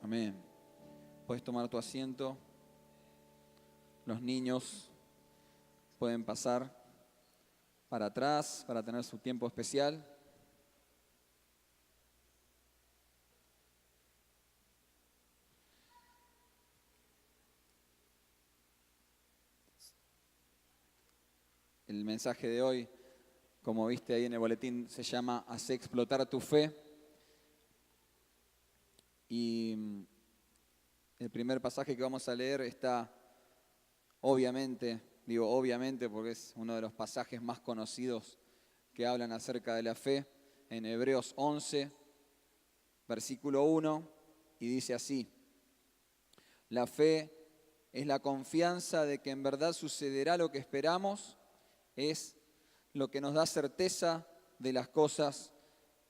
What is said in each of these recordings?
Amén. Puedes tomar tu asiento. Los niños pueden pasar para atrás para tener su tiempo especial. El mensaje de hoy, como viste ahí en el boletín, se llama Hacé explotar tu fe. Y el primer pasaje que vamos a leer está, obviamente, digo obviamente porque es uno de los pasajes más conocidos que hablan acerca de la fe, en Hebreos 11, versículo 1, y dice así: la fe es la confianza de que en verdad sucederá lo que esperamos, es lo que nos da certeza de las cosas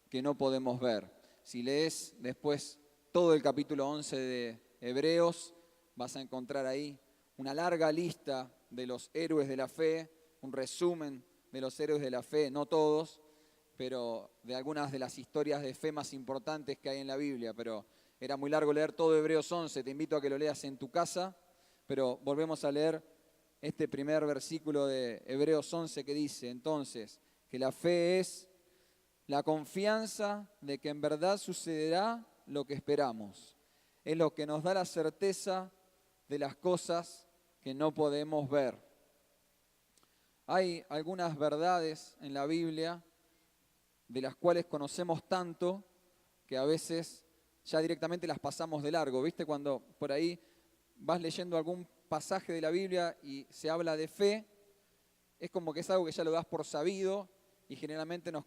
que no podemos ver. Si lees después todo el capítulo 11 de Hebreos, vas a encontrar ahí una larga lista de los héroes de la fe, un resumen de los héroes de la fe, no todos, pero de algunas de las historias de fe más importantes que hay en la Biblia. Pero era muy largo leer todo Hebreos 11, te invito a que lo leas en tu casa, pero volvemos a leer este primer versículo de Hebreos 11 que dice entonces que la fe es la confianza de que en verdad sucederá lo que esperamos. Es lo que nos da la certeza de las cosas que no podemos ver. Hay algunas verdades en la Biblia de las cuales conocemos tanto que a veces ya directamente las pasamos de largo. ¿Viste? Cuando por ahí vas leyendo algún pasaje de la Biblia y se habla de fe, es como que es algo que ya lo das por sabido y generalmente nos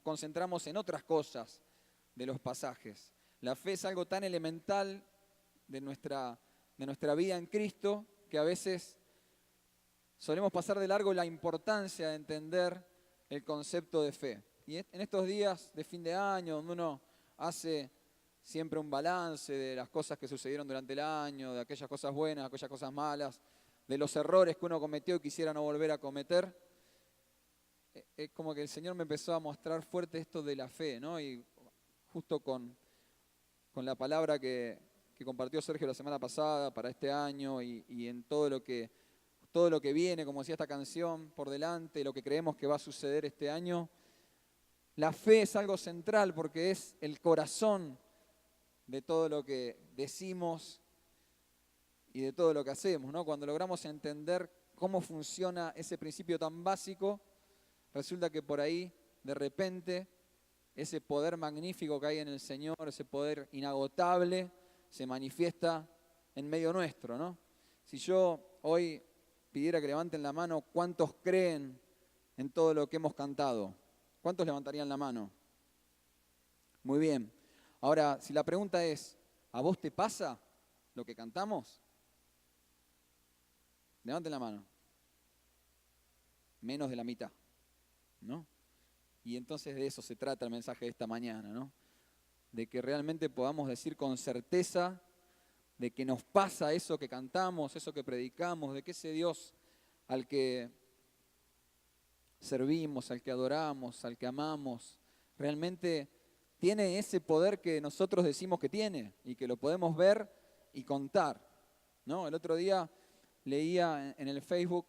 concentramos en otras cosas de los pasajes. La fe es algo tan elemental de nuestra vida en Cristo que a veces solemos pasar de largo la importancia de entender el concepto de fe. Y en estos días de fin de año, donde uno hace siempre un balance de las cosas que sucedieron durante el año, de aquellas cosas buenas, aquellas cosas malas, de los errores que uno cometió y quisiera no volver a cometer, es como que el Señor me empezó a mostrar fuerte esto de la fe, ¿no? Y justo con la palabra que compartió Sergio la semana pasada para este año y en todo lo que viene, como decía esta canción, por delante, lo que creemos que va a suceder este año. La fe es algo central porque es el corazón de todo lo que decimos y de todo lo que hacemos, ¿no? Cuando logramos entender cómo funciona ese principio tan básico, resulta que por ahí, de repente, ese poder magnífico que hay en el Señor, ese poder inagotable, se manifiesta en medio nuestro, ¿no? Si yo hoy pidiera que levanten la mano, ¿cuántos creen en todo lo que hemos cantado? ¿Cuántos levantarían la mano? Muy bien. Ahora, si la pregunta es, ¿a vos te pasa lo que cantamos? Levanten la mano. Menos de la mitad, ¿no? Y entonces de eso se trata el mensaje de esta mañana, ¿no? De que realmente podamos decir con certeza de que nos pasa eso que cantamos, eso que predicamos, de que ese Dios al que servimos, al que adoramos, al que amamos, realmente tiene ese poder que nosotros decimos que tiene y que lo podemos ver y contar, ¿no? El otro día leía en el Facebook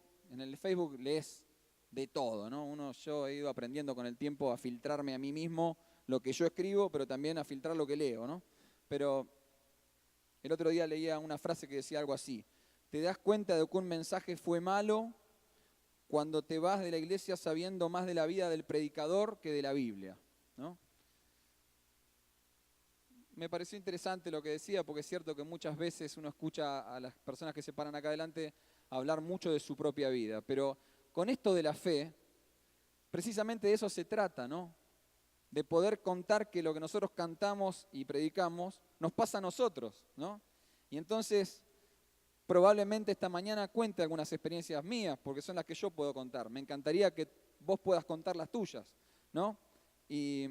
lees de todo, ¿no? Yo he ido aprendiendo con el tiempo a filtrarme a mí mismo lo que yo escribo, pero también a filtrar lo que leo, ¿no? Pero el otro día leía una frase que decía algo así: te das cuenta de que un mensaje fue malo cuando te vas de la iglesia sabiendo más de la vida del predicador que de la Biblia, ¿no? Me pareció interesante lo que decía, porque es cierto que muchas veces uno escucha a las personas que se paran acá adelante hablar mucho de su propia vida, pero con esto de la fe, precisamente de eso se trata, ¿no? De poder contar que lo que nosotros cantamos y predicamos nos pasa a nosotros, ¿no? Y entonces, probablemente esta mañana cuente algunas experiencias mías, porque son las que yo puedo contar. Me encantaría que vos puedas contar las tuyas, ¿no? Y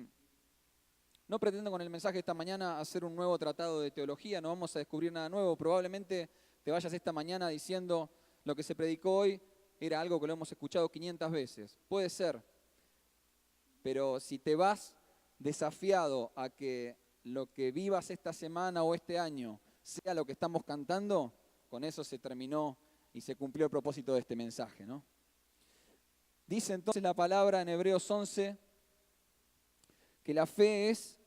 no pretendo con el mensaje de esta mañana hacer un nuevo tratado de teología, no vamos a descubrir nada nuevo. Probablemente te vayas esta mañana diciendo lo que se predicó hoy era algo que lo hemos escuchado 500 veces. Puede ser, pero si te vas desafiado a que lo que vivas esta semana o este año sea lo que estamos cantando, con eso se terminó y se cumplió el propósito de este mensaje, ¿no? Dice entonces la palabra en Hebreos 11 que la fe es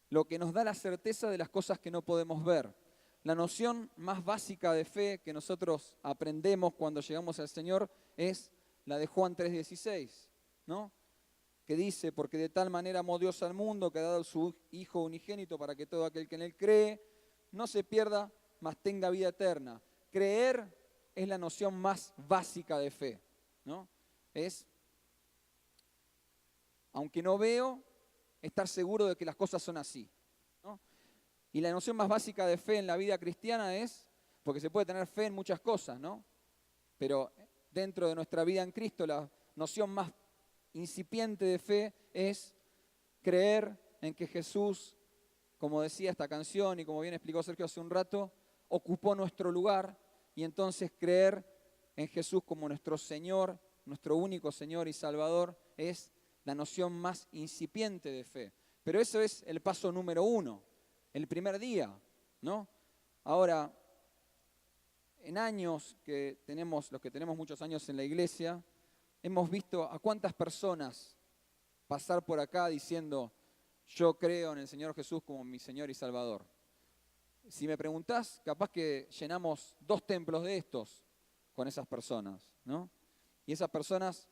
lo que nos da la certeza de las cosas que no podemos ver. La noción más básica de fe que nosotros aprendemos cuando llegamos al Señor es la de Juan 3:16, ¿no? Que dice, porque de tal manera amó Dios al mundo que ha dado su Hijo unigénito para que todo aquel que en él cree no se pierda, mas tenga vida eterna. Creer es la noción más básica de fe, ¿no? Es, aunque no veo, estar seguro de que las cosas son así, ¿no? Y la noción más básica de fe en la vida cristiana es, porque se puede tener fe en muchas cosas, ¿no? Pero dentro de nuestra vida en Cristo, la noción más incipiente de fe es creer en que Jesús, como decía esta canción y como bien explicó Sergio hace un rato, ocupó nuestro lugar, y entonces creer en Jesús como nuestro Señor, nuestro único Señor y Salvador, es la noción más incipiente de fe. Pero eso es el paso número 1, el primer día, ¿no? Ahora, en años que tenemos, los que tenemos muchos años en la iglesia, hemos visto a cuántas personas pasar por acá diciendo, yo creo en el Señor Jesús como mi Señor y Salvador. Si me preguntás, capaz que llenamos 2 templos de estos con esas personas, ¿no? Y esas personas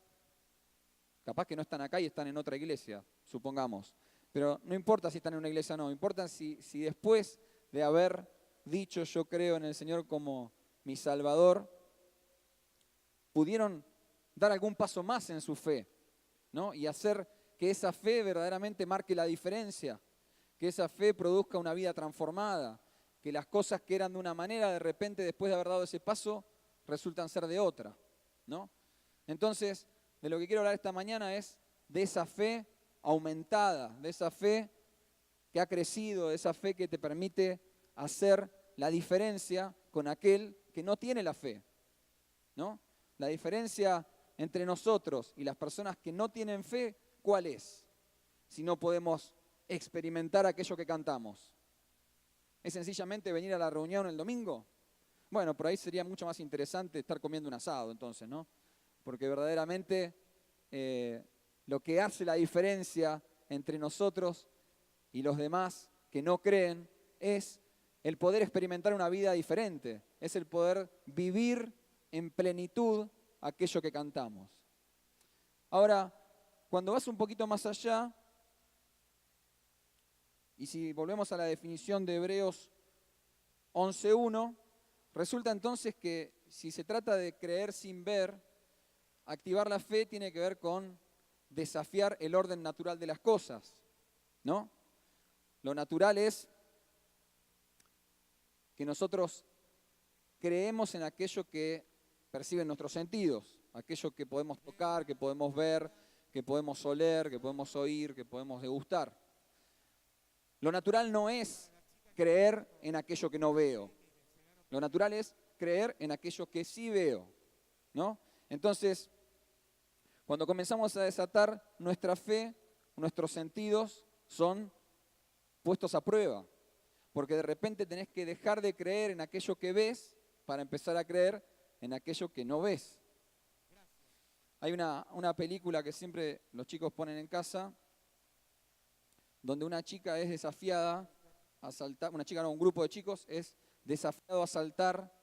capaz que no están acá y están en otra iglesia, supongamos. Pero no importa si están en una iglesia o no, importa si después de haber dicho yo creo en el Señor como mi Salvador, pudieron dar algún paso más en su fe, ¿no? Y hacer que esa fe verdaderamente marque la diferencia, que esa fe produzca una vida transformada, que las cosas que eran de una manera, de repente después de haber dado ese paso, resultan ser de otra, ¿no? Entonces, de lo que quiero hablar esta mañana es de esa fe aumentada, de esa fe que ha crecido, de esa fe que te permite hacer la diferencia con aquel que no tiene la fe, ¿no? La diferencia entre nosotros y las personas que no tienen fe, ¿cuál es? Si no podemos experimentar aquello que cantamos. ¿Es sencillamente venir a la reunión el domingo? Bueno, por ahí sería mucho más interesante estar comiendo un asado entonces, ¿no? Porque verdaderamente lo que hace la diferencia entre nosotros y los demás que no creen es el poder experimentar una vida diferente, es el poder vivir en plenitud aquello que cantamos. Ahora, cuando vas un poquito más allá, y si volvemos a la definición de Hebreos 11:1, resulta entonces que si se trata de creer sin ver, activar la fe tiene que ver con desafiar el orden natural de las cosas, ¿no? Lo natural es que nosotros creemos en aquello que perciben nuestros sentidos, aquello que podemos tocar, que podemos ver, que podemos oler, que podemos oír, que podemos degustar. Lo natural no es creer en aquello que no veo. Lo natural es creer en aquello que sí veo, ¿no? Entonces, cuando comenzamos a desatar nuestra fe, nuestros sentidos son puestos a prueba, porque de repente tenés que dejar de creer en aquello que ves para empezar a creer en aquello que no ves. Hay una película que siempre los chicos ponen en casa, donde una chica es desafiada a saltar, un grupo de chicos es desafiado a saltar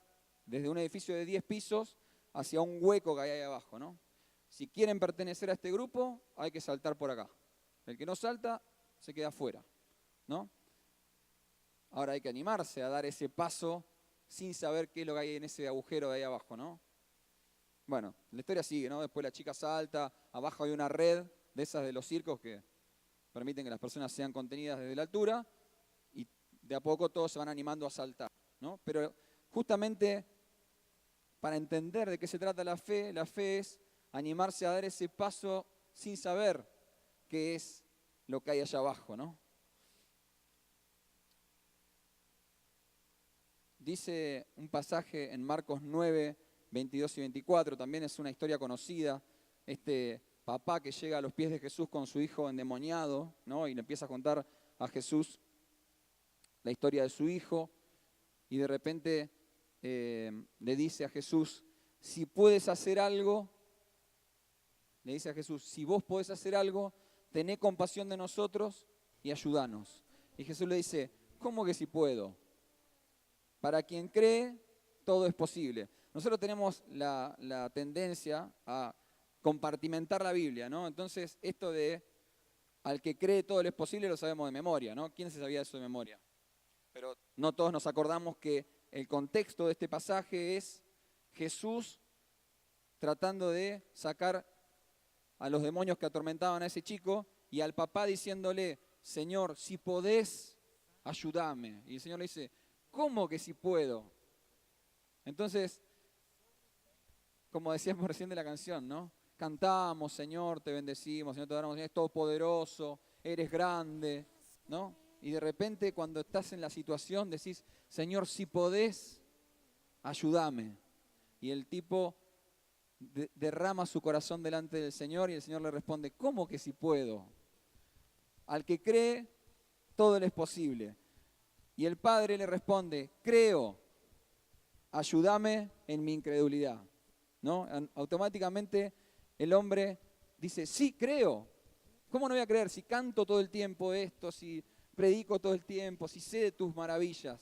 desde un edificio de 10 pisos hacia un hueco que hay ahí abajo, ¿no? Si quieren pertenecer a este grupo, hay que saltar por acá. El que no salta, se queda afuera, ¿no? Ahora hay que animarse a dar ese paso sin saber qué es lo que hay en ese agujero de ahí abajo, ¿no? Bueno, la historia sigue, ¿no? Después la chica salta, abajo hay una red de esas de los circos que permiten que las personas sean contenidas desde la altura y de a poco todos se van animando a saltar, ¿no? Pero justamente para entender de qué se trata la fe es animarse a dar ese paso sin saber qué es lo que hay allá abajo, ¿no? Dice un pasaje en Marcos 9, 22 y 24, también es una historia conocida, este papá que llega a los pies de Jesús con su hijo endemoniado, ¿no? Y le empieza a contar a Jesús la historia de su hijo y de repente le dice a Jesús, si puedes hacer algo, le dice a Jesús, si vos podés hacer algo, tené compasión de nosotros y ayúdanos. Y Jesús le dice, ¿cómo que si puedo? Para quien cree, todo es posible. Nosotros tenemos la tendencia a compartimentar la Biblia, ¿no? Entonces, esto de al que cree todo le es posible lo sabemos de memoria, ¿no? ¿Quién se sabía eso de memoria? Pero no todos nos acordamos que el contexto de este pasaje es Jesús tratando de sacar a los demonios que atormentaban a ese chico y al papá diciéndole, Señor, si podés, ayúdame. Y el Señor le dice, ¿cómo que si puedo? Entonces, como decíamos recién de la canción, ¿no? Cantamos, Señor, te bendecimos, Señor, te adoramos, Señor, es todopoderoso, eres grande, ¿no? Y de repente cuando estás en la situación decís, Señor, si podés, ayúdame. Y el tipo derrama su corazón delante del Señor y el Señor le responde, ¿cómo que si puedo? Al que cree, todo le es posible. Y el Padre le responde, creo, ayúdame en mi incredulidad, ¿no? Automáticamente el hombre dice, sí, creo. ¿Cómo no voy a creer si canto todo el tiempo esto, si predico todo el tiempo, si sé de tus maravillas?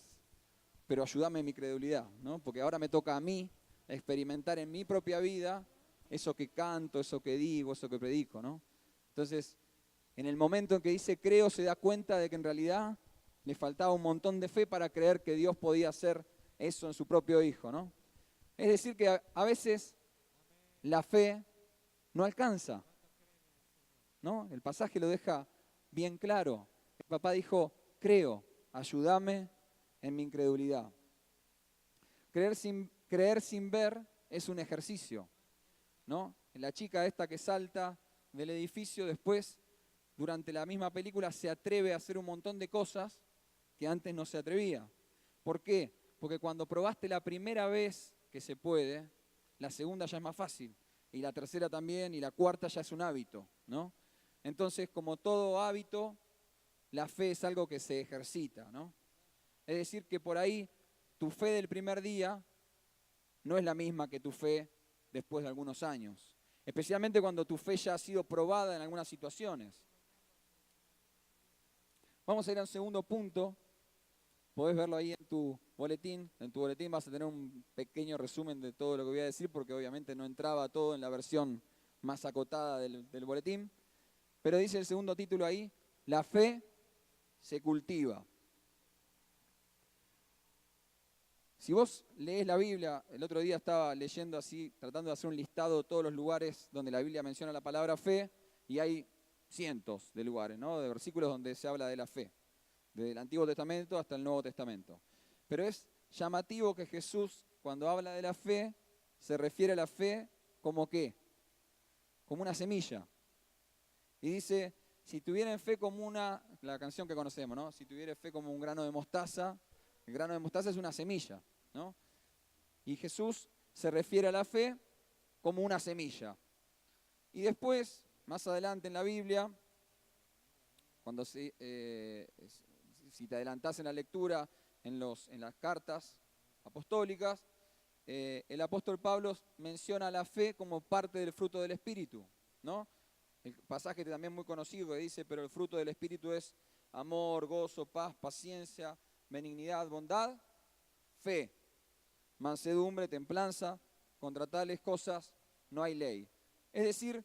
Pero ayúdame en mi credulidad, ¿no? Porque ahora me toca a mí experimentar en mi propia vida eso que canto, eso que digo, eso que predico, ¿no? Entonces, en el momento en que dice creo, se da cuenta de que en realidad le faltaba un montón de fe para creer que Dios podía hacer eso en su propio hijo, ¿no? Es decir, que a veces la fe no alcanza, ¿no? El pasaje lo deja bien claro. El papá dijo, creo, ayúdame en mi incredulidad. Creer sin ver es un ejercicio, ¿no? La chica esta que salta del edificio después, durante la misma película, se atreve a hacer un montón de cosas que antes no se atrevía. ¿Por qué? Porque cuando probaste la primera vez que se puede, la segunda ya es más fácil, y la tercera también, y la cuarta ya es un hábito, ¿no? Entonces, como todo hábito, la fe es algo que se ejercita, ¿no? Es decir, que por ahí tu fe del primer día no es la misma que tu fe después de algunos años, especialmente cuando tu fe ya ha sido probada en algunas situaciones. Vamos a ir a un segundo punto. Podés verlo ahí en tu boletín. En tu boletín vas a tener un pequeño resumen de todo lo que voy a decir, porque obviamente no entraba todo en la versión más acotada del boletín. Pero dice el segundo título ahí, la fe se cultiva. Si vos lees la Biblia, el otro día estaba leyendo así, tratando de hacer un listado de todos los lugares donde la Biblia menciona la palabra fe, y hay cientos de lugares, ¿no? De versículos donde se habla de la fe, desde el Antiguo Testamento hasta el Nuevo Testamento. Pero es llamativo que Jesús, cuando habla de la fe, se refiere a la fe como ¿qué? Como una semilla. Y dice, si tuvieran fe como la canción que conocemos, ¿no? Si tuviera fe como un grano de mostaza, el grano de mostaza es una semilla, ¿no? Y Jesús se refiere a la fe como una semilla. Y después, más adelante en la Biblia, cuando si te adelantás en la lectura, en las cartas apostólicas, el apóstol Pablo menciona la fe como parte del fruto del Espíritu, ¿no? El pasaje también muy conocido que dice, pero el fruto del Espíritu es amor, gozo, paz, paciencia, benignidad, bondad, fe, mansedumbre, templanza, contra tales cosas no hay ley. Es decir,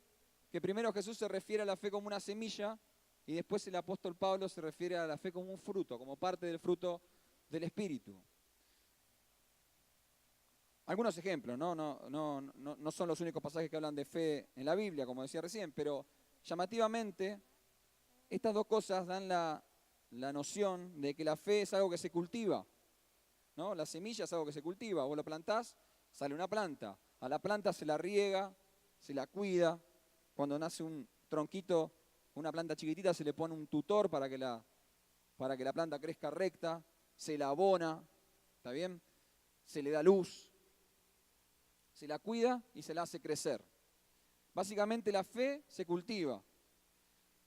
que primero Jesús se refiere a la fe como una semilla y después el apóstol Pablo se refiere a la fe como un fruto, como parte del fruto del Espíritu. Algunos ejemplos, no son los únicos pasajes que hablan de fe en la Biblia, como decía recién, pero llamativamente estas dos cosas dan la noción de que la fe es algo que se cultiva, ¿no? La semilla es algo que se cultiva, vos lo plantás, sale una planta, a la planta se la riega, se la cuida, cuando nace un tronquito, una planta chiquitita, se le pone un tutor para que la planta crezca recta, se la abona, ¿está bien? Se le da luz, se la cuida y se la hace crecer. Básicamente la fe se cultiva.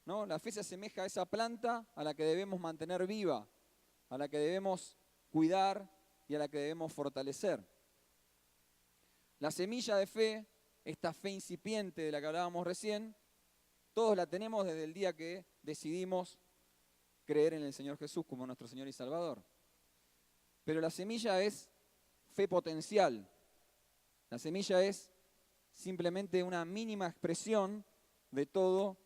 ¿no? La fe se asemeja a esa planta a la que debemos mantener viva, a la que debemos cuidar y a la que debemos fortalecer. La semilla de fe, esta fe incipiente de la que hablábamos recién, todos la tenemos desde el día que decidimos creer en el Señor Jesús como nuestro Señor y Salvador. Pero la semilla es fe potencial. La semilla es simplemente una mínima expresión de todo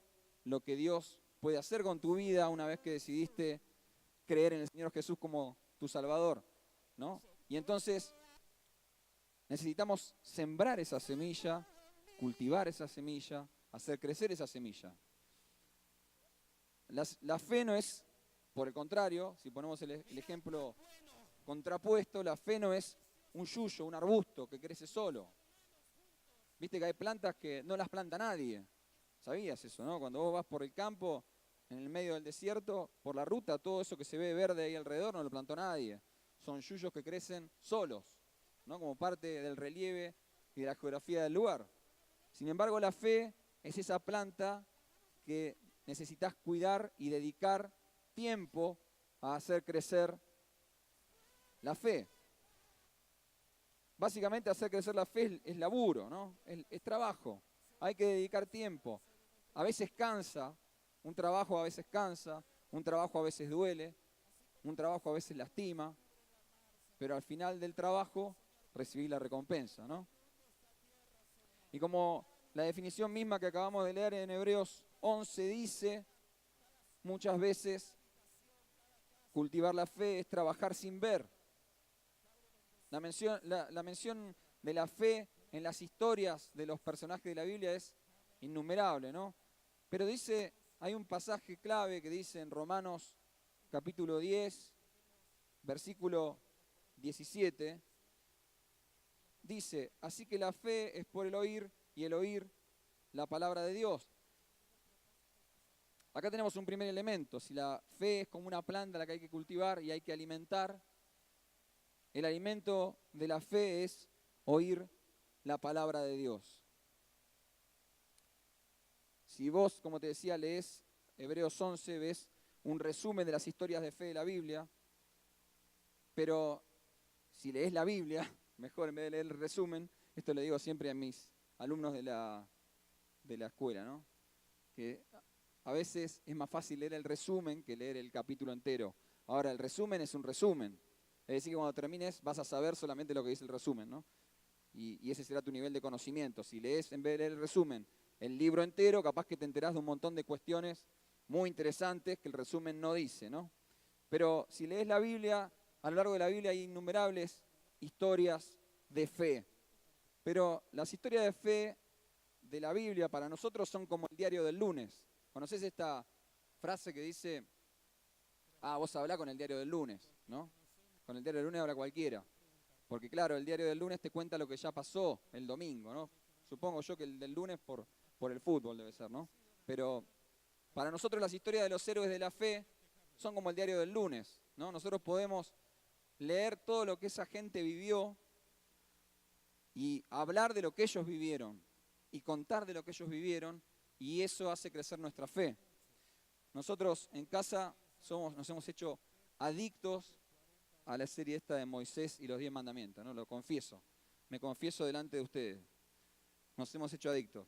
lo que Dios puede hacer con tu vida una vez que decidiste creer en el Señor Jesús como tu Salvador, ¿no? Y entonces necesitamos sembrar esa semilla, cultivar esa semilla, hacer crecer esa semilla. La fe no es, por el contrario, si ponemos el ejemplo contrapuesto, la fe no es un yuyo, un arbusto que crece solo. Viste que hay plantas que no las planta nadie. ¿Sabías eso, no? Cuando vos vas por el campo, en el medio del desierto, por la ruta, todo eso que se ve verde ahí alrededor no lo plantó nadie. Son yuyos que crecen solos, ¿no? Como parte del relieve y de la geografía del lugar. Sin embargo, la fe es esa planta que necesitas cuidar y dedicar tiempo a hacer crecer la fe. Básicamente hacer crecer la fe es laburo, ¿no? Es trabajo. Hay que dedicar tiempo. A veces cansa, un trabajo a veces cansa, un trabajo a veces duele, un trabajo a veces lastima, pero al final del trabajo recibí la recompensa, ¿no? Y como la definición misma que acabamos de leer en Hebreos 11 dice, muchas veces cultivar la fe es trabajar sin ver. La mención de la fe en las historias de los personajes de la Biblia es innumerable, ¿no? Pero dice, hay un pasaje clave que dice en Romanos capítulo 10, versículo 17, dice, así que la fe es por el oír y el oír la palabra de Dios. Acá tenemos un primer elemento, si la fe es como una planta a la que hay que cultivar y hay que alimentar, el alimento de la fe es oír la palabra de Dios. Si vos, como te decía, lees Hebreos 11, ves un resumen de las historias de fe de la Biblia, pero si lees la Biblia, mejor en vez de leer el resumen, esto le digo siempre a mis alumnos de la escuela, ¿no? Que a veces es más fácil leer el resumen que leer el capítulo entero. Ahora, el resumen es un resumen. Es decir, que cuando termines vas a saber solamente lo que dice el resumen, ¿no? Y ese será tu nivel de conocimiento. Si lees, en vez de leer el resumen, el libro entero, capaz que te enterás de un montón de cuestiones muy interesantes que el resumen no dice, ¿no? Pero si lees la Biblia, a lo largo de la Biblia hay innumerables historias de fe. Pero las historias de fe de la Biblia para nosotros son como el diario del lunes. ¿Conocés esta frase que dice, vos hablá con el diario del lunes, ¿no? Con el diario del lunes habla cualquiera. Porque claro, el diario del lunes te cuenta lo que ya pasó el domingo, ¿no? Supongo yo que el del lunes por el fútbol debe ser, ¿no? Pero para nosotros las historias de los héroes de la fe son como el diario del lunes, ¿no? Nosotros podemos leer todo lo que esa gente vivió y hablar de lo que ellos vivieron y contar de lo que ellos vivieron y eso hace crecer nuestra fe. Nosotros en casa nos hemos hecho adictos a la serie esta de Moisés y los 10 mandamientos, ¿no? Lo confieso, me confieso delante de ustedes. Nos hemos hecho adictos.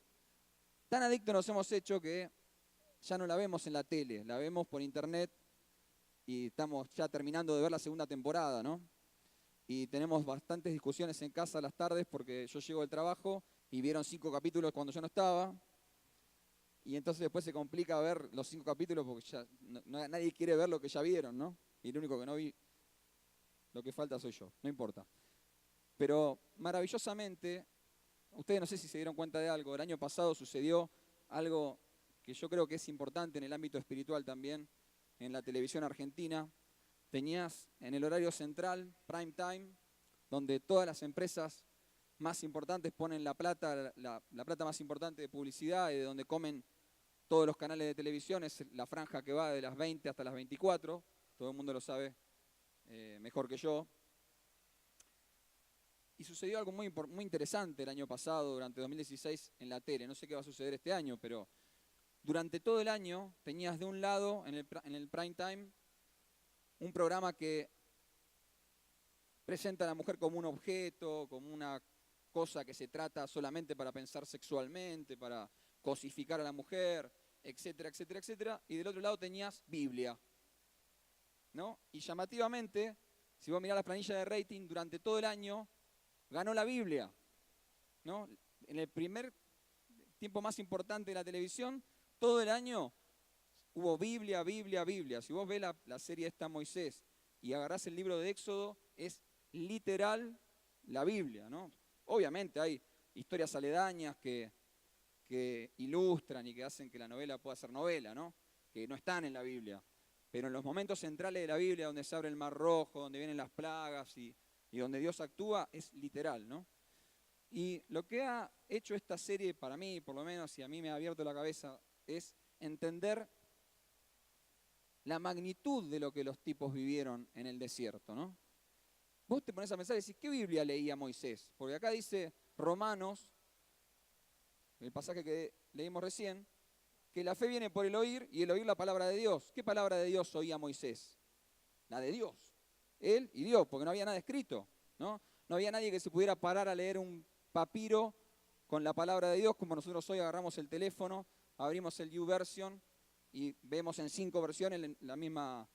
Tan adictos nos hemos hecho que ya no la vemos en la tele, la vemos por internet y estamos ya terminando de ver la segunda temporada, ¿no? Y tenemos bastantes discusiones en casa a las tardes porque yo llego del trabajo y vieron 5 capítulos cuando yo no estaba. Y entonces después se complica ver los 5 capítulos porque ya nadie quiere ver lo que ya vieron, ¿no? Y el único que no vi, lo que falta soy yo, no importa. Pero maravillosamente, ustedes no sé si se dieron cuenta de algo, el año pasado sucedió algo que yo creo que es importante en el ámbito espiritual también, en la televisión argentina. Tenías en el horario central, prime time, donde todas las empresas más importantes ponen la plata más importante de publicidad y de donde comen todos los canales de televisión, es la franja que va de las 20 hasta las 24, todo el mundo lo sabe mejor que yo. Y sucedió algo muy interesante el año pasado, durante 2016, en la tele. No sé qué va a suceder este año, pero durante todo el año tenías de un lado, en el prime time, un programa que presenta a la mujer como un objeto, como una cosa que se trata solamente para pensar sexualmente, para cosificar a la mujer, etcétera, etcétera, etcétera. Y del otro lado tenías Biblia, ¿no? Y llamativamente, si vos mirás las planillas de rating, durante todo el año ganó la Biblia, ¿no? En el primer tiempo más importante de la televisión, todo el año hubo Biblia, Biblia, Biblia. Si vos ves la serie esta Moisés y agarrás el libro de Éxodo, es literal la Biblia, ¿no? Obviamente hay historias aledañas que ilustran y que hacen que la novela pueda ser novela, ¿no? Que no están en la Biblia. Pero en los momentos centrales de la Biblia, donde se abre el Mar Rojo, donde vienen las plagas y donde Dios actúa, es literal, ¿no? Y lo que ha hecho esta serie para mí, por lo menos, y a mí me ha abierto la cabeza, es entender la magnitud de lo que los tipos vivieron en el desierto, ¿no? Vos te pones a pensar y decís, ¿qué Biblia leía Moisés? Porque acá dice Romanos, el pasaje que leímos recién, que la fe viene por el oír y el oír la palabra de Dios. ¿Qué palabra de Dios oía Moisés? La de Dios. Él y Dios, porque no había nada escrito, ¿no? No había nadie que se pudiera parar a leer un papiro con la palabra de Dios, como nosotros hoy agarramos el teléfono, abrimos el YouVersion y vemos en 5 versiones la misma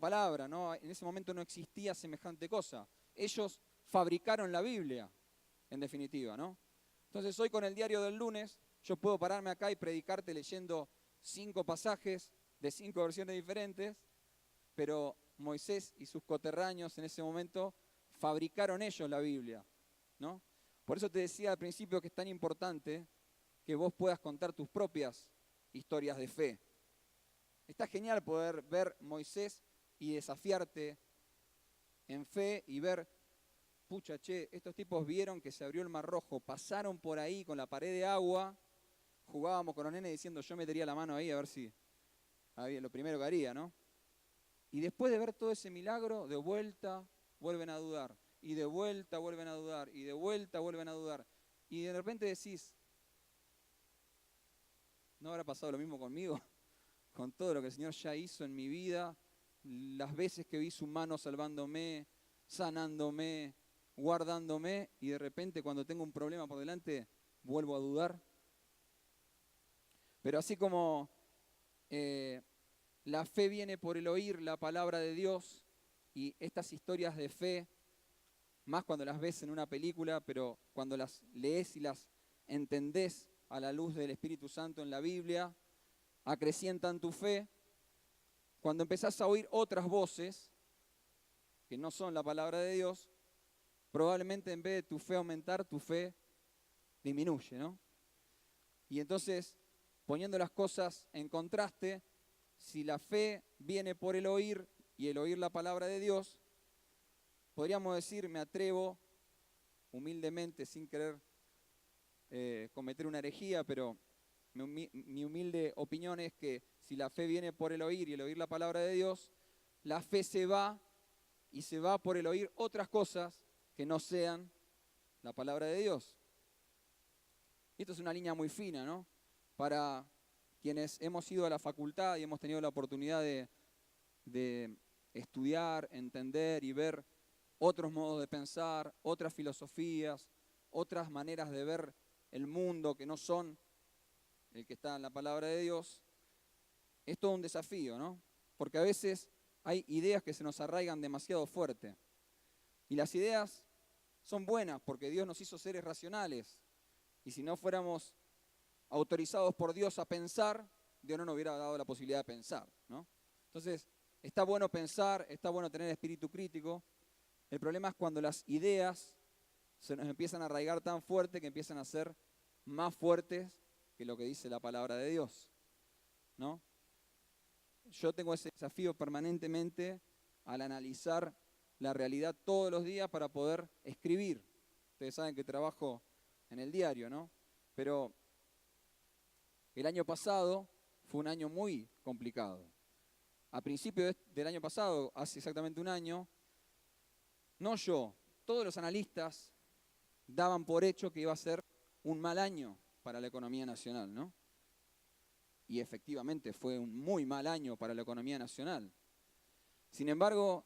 palabra, ¿no? En ese momento no existía semejante cosa. Ellos fabricaron la Biblia, en definitiva, ¿no? Entonces hoy con el diario del lunes yo puedo pararme acá y predicarte leyendo 5 pasajes de 5 versiones diferentes, pero Moisés y sus coterráneos en ese momento fabricaron ellos la Biblia, ¿no? Por eso te decía al principio que es tan importante que vos puedas contar tus propias historias de fe. Está genial poder ver Moisés y desafiarte en fe y ver, pucha, che, estos tipos vieron que se abrió el Mar Rojo, pasaron por ahí con la pared de agua, jugábamos con los nenes diciendo yo metería la mano ahí a ver si había lo primero que haría, ¿no? Y después de ver todo ese milagro, de vuelta vuelven a dudar, y de vuelta vuelven a dudar, y de vuelta vuelven a dudar. Y de repente decís, ¿no habrá pasado lo mismo conmigo? Con todo lo que el Señor ya hizo en mi vida, las veces que vi su mano salvándome, sanándome, guardándome, y de repente cuando tengo un problema por delante, vuelvo a dudar. Pero así como la fe viene por el oír la palabra de Dios, y estas historias de fe, más cuando las ves en una película, pero cuando las lees y las entendés a la luz del Espíritu Santo en la Biblia, acrecientan tu fe. Cuando empezás a oír otras voces, que no son la palabra de Dios, probablemente en vez de tu fe aumentar, tu fe disminuye, ¿no? Y entonces, poniendo las cosas en contraste, si la fe viene por el oír y el oír la palabra de Dios, podríamos decir, me atrevo humildemente, sin querer cometer una herejía, pero mi humilde opinión es que si la fe viene por el oír y el oír la palabra de Dios, la fe se va y se va por el oír otras cosas que no sean la palabra de Dios. Y esto es una línea muy fina, ¿no? Para quienes hemos ido a la facultad y hemos tenido la oportunidad de estudiar, entender y ver otros modos de pensar, otras filosofías, otras maneras de ver el mundo que no son el que está en la palabra de Dios, es todo un desafío, ¿no? Porque a veces hay ideas que se nos arraigan demasiado fuerte. Y las ideas son buenas porque Dios nos hizo seres racionales. Y si no fuéramos autorizados por Dios a pensar, Dios no nos hubiera dado la posibilidad de pensar, ¿no? Entonces, está bueno pensar, está bueno tener espíritu crítico. El problema es cuando las ideas se nos empiezan a arraigar tan fuerte que empiezan a ser más fuertes que lo que dice la palabra de Dios, ¿no? Yo tengo ese desafío permanentemente al analizar la realidad todos los días para poder escribir. Ustedes saben que trabajo en el diario, ¿no? Pero el año pasado fue un año muy complicado. A principios del año pasado, hace exactamente un año, no yo, todos los analistas daban por hecho que iba a ser un mal año para la economía nacional, ¿no? y efectivamente fue un muy mal año para la economía nacional. Sin embargo,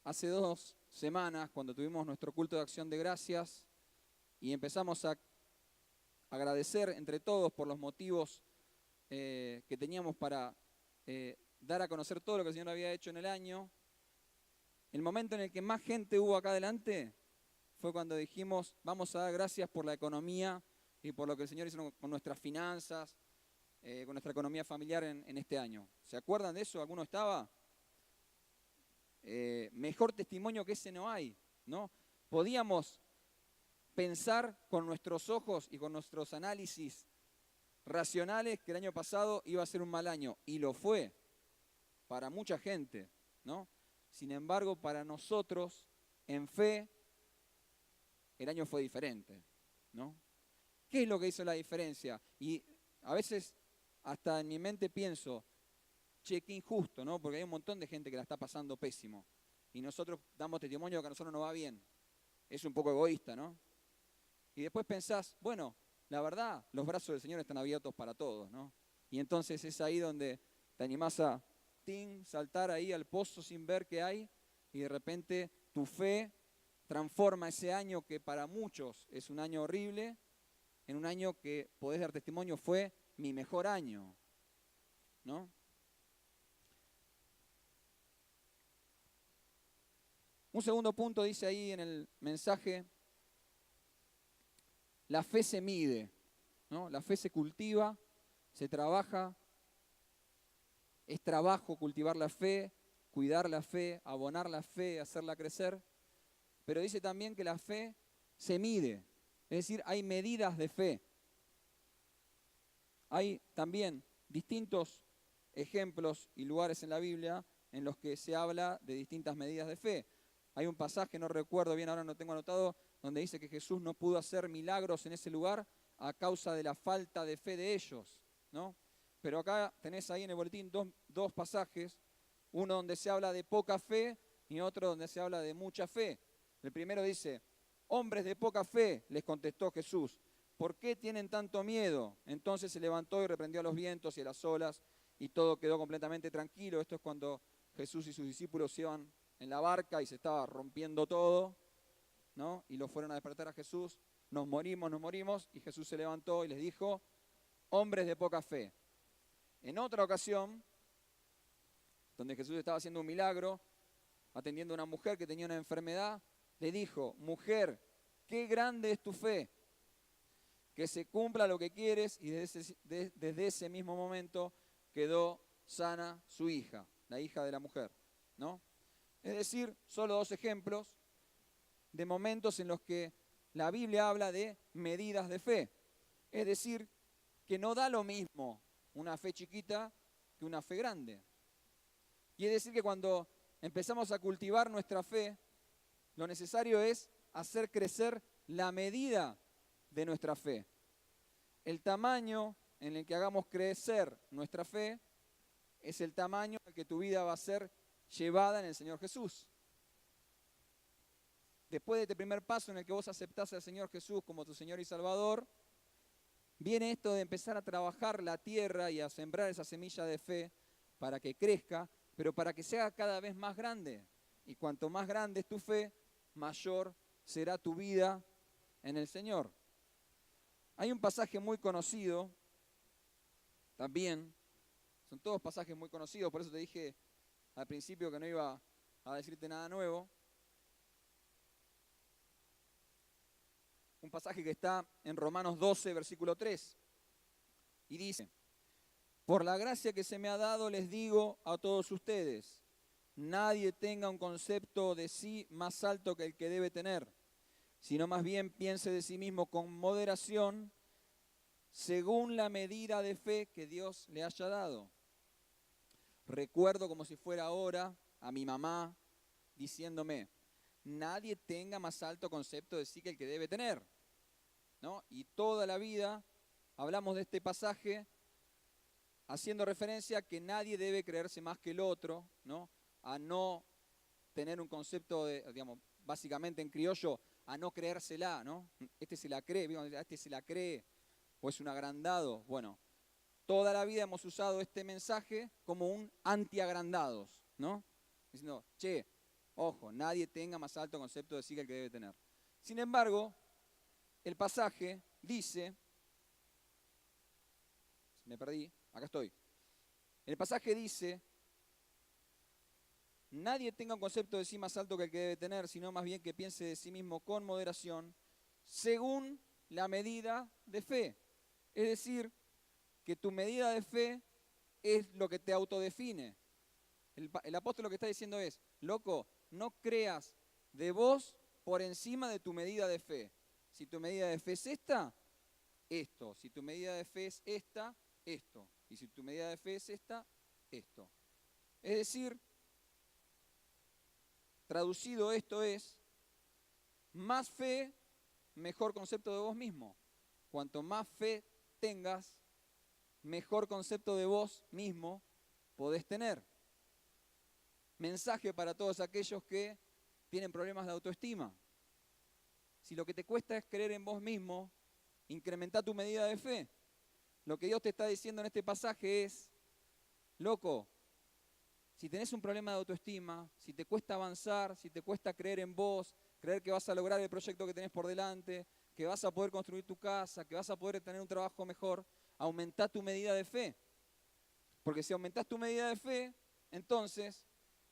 hace 2 semanas, cuando tuvimos nuestro culto de acción de gracias y empezamos a agradecer entre todos por los motivos que teníamos para dar a conocer todo lo que el Señor había hecho en el año, el momento en el que más gente hubo acá adelante fue cuando dijimos, vamos a dar gracias por la economía y por lo que el Señor hizo con nuestras finanzas, con nuestra economía familiar en este año. ¿Se acuerdan de eso? ¿Alguno estaba? Mejor testimonio que ese no hay, ¿no? Podíamos pensar con nuestros ojos y con nuestros análisis racionales que el año pasado iba a ser un mal año, y lo fue para mucha gente, ¿no? Sin embargo, para nosotros, en fe, el año fue diferente, ¿no? ¿Qué es lo que hizo la diferencia? Y a veces hasta en mi mente pienso, che, qué injusto, ¿no? Porque hay un montón de gente que la está pasando pésimo y nosotros damos testimonio de que a nosotros nos va bien. Es un poco egoísta, ¿no? Y después pensás, bueno, la verdad, los brazos del Señor están abiertos para todos, ¿no? Y entonces es ahí donde te animás a saltar ahí al pozo sin ver qué hay, y de repente tu fe transforma ese año que para muchos es un año horrible en un año que podés dar testimonio fue mi mejor año, ¿no? Un segundo punto dice ahí en el mensaje, la fe se mide, ¿no? La fe se cultiva, se trabaja, es trabajo cultivar la fe, cuidar la fe, abonar la fe, hacerla crecer, pero dice también que la fe se mide, es decir, hay medidas de fe. Hay también distintos ejemplos y lugares en la Biblia en los que se habla de distintas medidas de fe. Hay un pasaje, no recuerdo bien, ahora no tengo anotado, donde dice que Jesús no pudo hacer milagros en ese lugar a causa de la falta de fe de ellos, ¿no? Pero acá tenés ahí en el boletín dos pasajes, uno donde se habla de poca fe y otro donde se habla de mucha fe. El primero dice, hombres de poca fe, les contestó Jesús, ¿por qué tienen tanto miedo? Entonces se levantó y reprendió a los vientos y a las olas y todo quedó completamente tranquilo. Esto es cuando Jesús y sus discípulos iban en la barca y se estaba rompiendo todo, ¿no? Y lo fueron a despertar a Jesús, nos morimos, y Jesús se levantó y les dijo, hombres de poca fe. En otra ocasión, donde Jesús estaba haciendo un milagro, atendiendo a una mujer que tenía una enfermedad, le dijo, mujer, qué grande es tu fe, que se cumpla lo que quieres, y desde ese mismo momento quedó sana su hija, la hija de la mujer, ¿no? Es decir, solo 2 ejemplos de momentos en los que la Biblia habla de medidas de fe. Es decir, que no da lo mismo una fe chiquita que una fe grande. Y es decir, que cuando empezamos a cultivar nuestra fe, lo necesario es hacer crecer la medida de nuestra fe. El tamaño en el que hagamos crecer nuestra fe es el tamaño en el que tu vida va a ser llevada en el Señor Jesús. Después de este primer paso en el que vos aceptás al Señor Jesús como tu Señor y Salvador, viene esto de empezar a trabajar la tierra y a sembrar esa semilla de fe para que crezca, pero para que sea cada vez más grande. Y cuanto más grande es tu fe, mayor será tu vida en el Señor. Hay un pasaje muy conocido, también, son todos pasajes muy conocidos, por eso te dije al principio que no iba a decirte nada nuevo. Un pasaje que está en Romanos 12, versículo 3, y dice, por la gracia que se me ha dado les digo a todos ustedes, nadie tenga un concepto de sí más alto que el que debe tener, sino más bien piense de sí mismo con moderación, según la medida de fe que Dios le haya dado. Recuerdo como si fuera ahora a mi mamá diciéndome, nadie tenga más alto concepto de sí que el que debe tener, ¿no? Y toda la vida hablamos de este pasaje haciendo referencia a que nadie debe creerse más que el otro, ¿no? A no tener un concepto de, digamos, básicamente en criollo, a no creérsela, ¿no? Este se la cree, a este se la cree, o es un agrandado. Bueno, toda la vida hemos usado este mensaje como un anti-agrandados, ¿no? Diciendo, che, ojo, nadie tenga más alto concepto de sí que el que debe tener. Sin embargo, el pasaje dice, me perdí, acá estoy. El pasaje dice, nadie tenga un concepto de sí más alto que el que debe tener, sino más bien que piense de sí mismo con moderación, según la medida de fe. Es decir, que tu medida de fe es lo que te autodefine. El apóstol lo que está diciendo es, loco, no creas de vos por encima de tu medida de fe. Si tu medida de fe es esta, esto. Si tu medida de fe es esta, esto. Y si tu medida de fe es esta, esto. Es decir, traducido esto es, más fe, mejor concepto de vos mismo. Cuanto más fe tengas, mejor concepto de vos mismo podés tener. Mensaje para todos aquellos que tienen problemas de autoestima. Si lo que te cuesta es creer en vos mismo, incrementa tu medida de fe. Lo que Dios te está diciendo en este pasaje es, loco, si tenés un problema de autoestima, si te cuesta avanzar, si te cuesta creer en vos, creer que vas a lograr el proyecto que tenés por delante, que vas a poder construir tu casa, que vas a poder tener un trabajo mejor, aumenta tu medida de fe. Porque si aumentás tu medida de fe, entonces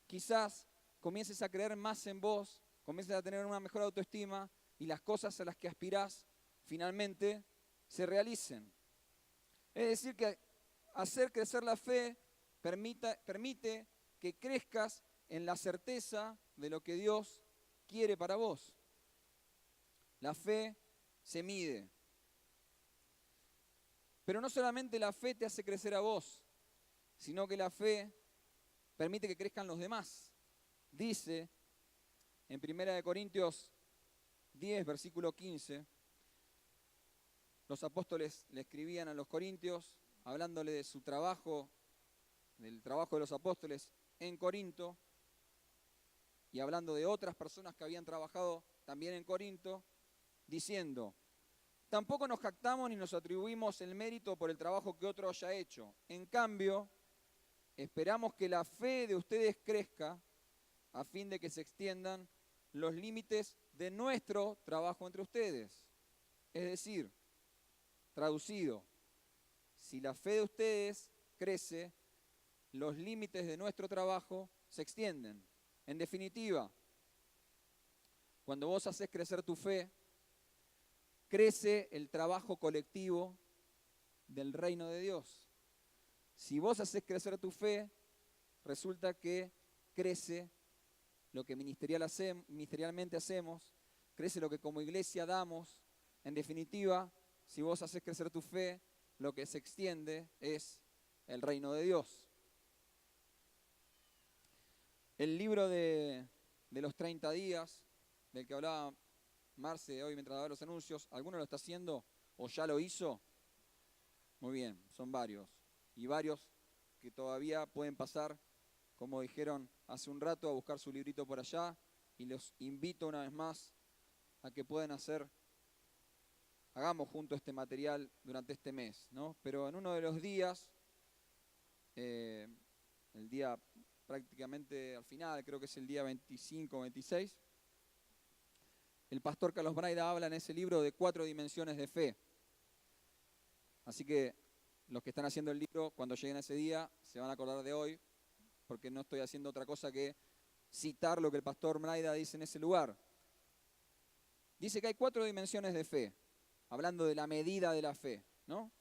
quizás comiences a creer más en vos, comiences a tener una mejor autoestima y las cosas a las que aspirás finalmente se realicen. Es decir, que hacer crecer la fe permite que crezcas en la certeza de lo que Dios quiere para vos. La fe se mide. Pero no solamente la fe te hace crecer a vos, sino que la fe permite que crezcan los demás. Dice en 1 Corintios 10, versículo 15, los apóstoles le escribían a los corintios, hablándole de su trabajo, del trabajo de los apóstoles en Corinto, y hablando de otras personas que habían trabajado también en Corinto, diciendo, tampoco nos jactamos ni nos atribuimos el mérito por el trabajo que otro haya hecho. En cambio, esperamos que la fe de ustedes crezca a fin de que se extiendan los límites de nuestro trabajo entre ustedes. Es decir, traducido, si la fe de ustedes crece, los límites de nuestro trabajo se extienden. En definitiva, cuando vos haces crecer tu fe, crece el trabajo colectivo del reino de Dios. Si vos haces crecer tu fe, resulta que crece lo que ministerialmente hacemos, crece lo que como iglesia damos. En definitiva, si vos haces crecer tu fe, lo que se extiende es el reino de Dios. El libro de los 30 días, del que hablaba Marce hoy mientras daba los anuncios, ¿alguno lo está haciendo o ya lo hizo? Muy bien, son varios. Y varios que todavía pueden pasar, como dijeron hace un rato, a buscar su librito por allá. Y los invito una vez más a que puedan hagamos junto este material durante este mes, ¿no? Pero en uno de los días, el día prácticamente al final, creo que es el día 25 o 26, el pastor Carlos Braida habla en ese libro de 4 dimensiones de fe. Así que los que están haciendo el libro, cuando lleguen a ese día, se van a acordar de hoy, porque no estoy haciendo otra cosa que citar lo que el pastor Braida dice en ese lugar. Dice que hay 4 dimensiones de fe, hablando de la medida de la fe, ¿no?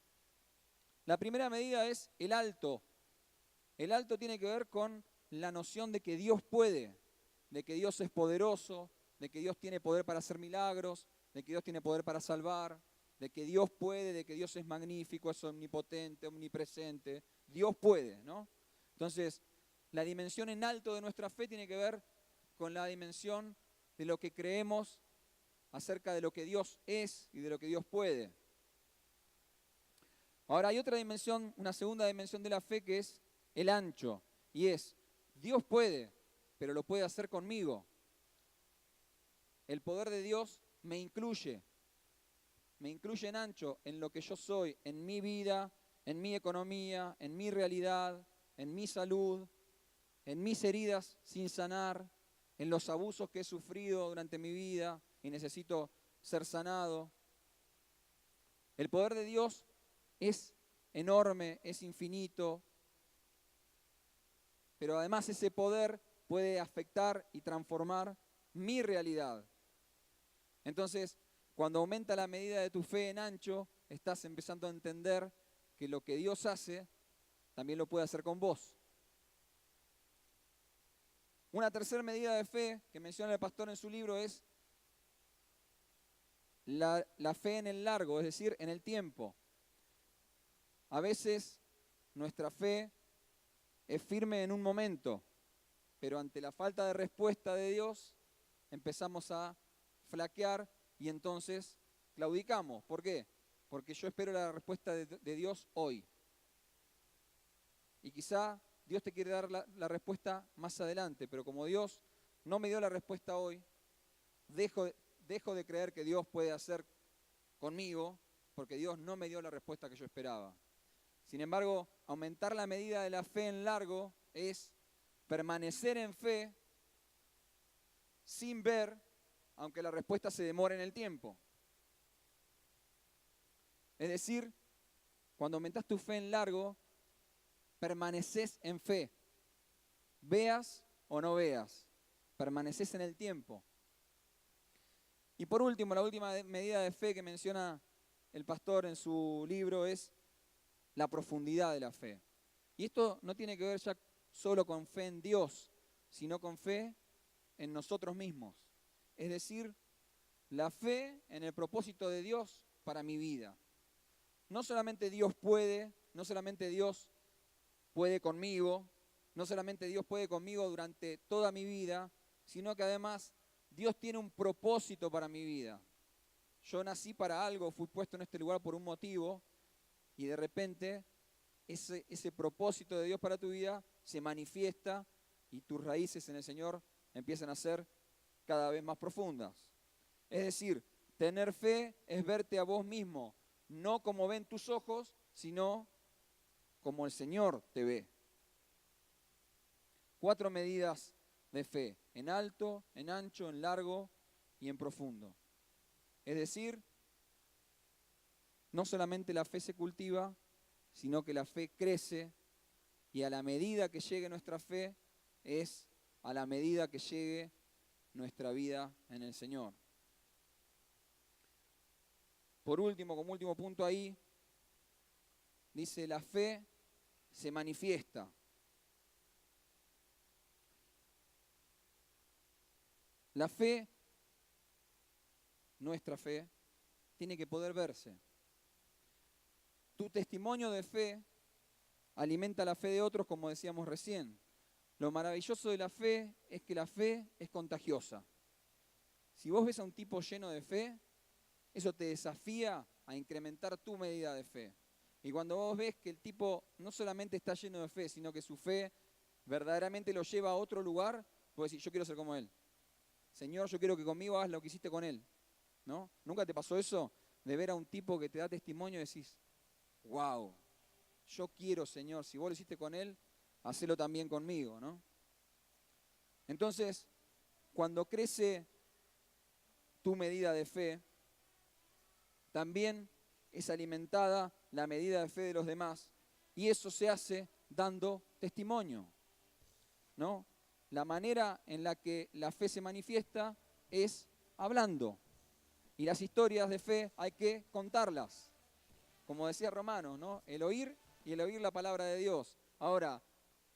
La primera medida es el alto. El alto tiene que ver con la noción de que Dios puede, de que Dios es poderoso, de que Dios tiene poder para hacer milagros, de que Dios tiene poder para salvar, de que Dios puede, de que Dios es magnífico, es omnipotente, omnipresente. Dios puede, ¿no? Entonces, la dimensión en alto de nuestra fe tiene que ver con la dimensión de lo que creemos acerca de lo que Dios es y de lo que Dios puede. Ahora hay otra dimensión, una segunda dimensión de la fe que es el ancho, y es, Dios puede, pero lo puede hacer conmigo. El poder de Dios me incluye en ancho, en lo que yo soy, en mi vida, en mi economía, en mi realidad, en mi salud, en mis heridas sin sanar, en los abusos que he sufrido durante mi vida y necesito ser sanado. El poder de Dios es enorme, es infinito, pero además ese poder puede afectar y transformar mi realidad. Entonces, cuando aumenta la medida de tu fe en ancho, estás empezando a entender que lo que Dios hace, también lo puede hacer con vos. Una tercera medida de fe que menciona el pastor en su libro es la fe en el largo, es decir, en el tiempo. A veces nuestra fe es firme en un momento, pero ante la falta de respuesta de Dios empezamos a flaquear y entonces claudicamos. ¿Por qué? Porque yo espero la respuesta de Dios hoy. Y quizá Dios te quiere dar la respuesta más adelante, pero como Dios no me dio la respuesta hoy, dejo de creer que Dios puede hacer conmigo, porque Dios no me dio la respuesta que yo esperaba. Sin embargo, aumentar la medida de la fe en largo es permanecer en fe sin ver, aunque la respuesta se demore en el tiempo. Es decir, cuando aumentas tu fe en largo, permaneces en fe. Veas o no veas, permaneces en el tiempo. Y por último, la última medida de fe que menciona el pastor en su libro es la profundidad de la fe. Y esto no tiene que ver ya solo con fe en Dios, sino con fe en nosotros mismos. Es decir, la fe en el propósito de Dios para mi vida. No solamente Dios puede, no solamente Dios puede conmigo, no solamente Dios puede conmigo durante toda mi vida, sino que además Dios tiene un propósito para mi vida. Yo nací para algo, fui puesto en este lugar por un motivo, y de repente ese propósito de Dios para tu vida se manifiesta y tus raíces en el Señor empiezan a ser cada vez más profundas. Es decir, tener fe es verte a vos mismo, no como ven tus ojos, sino como el Señor te ve. 4 medidas de fe: en alto, en ancho, en largo y en profundo. Es decir, no solamente la fe se cultiva, sino que la fe crece, y a la medida que llegue nuestra fe, es a la medida que llegue nuestra vida en el Señor. Por último, como último punto ahí, dice: la fe se manifiesta. La fe, nuestra fe, tiene que poder verse. Tu testimonio de fe alimenta la fe de otros, como decíamos recién. Lo maravilloso de la fe es que la fe es contagiosa. Si vos ves a un tipo lleno de fe, eso te desafía a incrementar tu medida de fe. Y cuando vos ves que el tipo no solamente está lleno de fe, sino que su fe verdaderamente lo lleva a otro lugar, vos decís: yo quiero ser como él. Señor, yo quiero que conmigo hagas lo que hiciste con él. ¿No? ¿Nunca te pasó eso? De ver a un tipo que te da testimonio y decís: wow, yo quiero, Señor, si vos lo hiciste con él, hacelo también conmigo, ¿no? Entonces, cuando crece tu medida de fe, también es alimentada la medida de fe de los demás, y eso se hace dando testimonio, ¿no? La manera en la que la fe se manifiesta es hablando, y las historias de fe hay que contarlas. Como decía Romanos, ¿no? El oír y el oír la palabra de Dios. Ahora,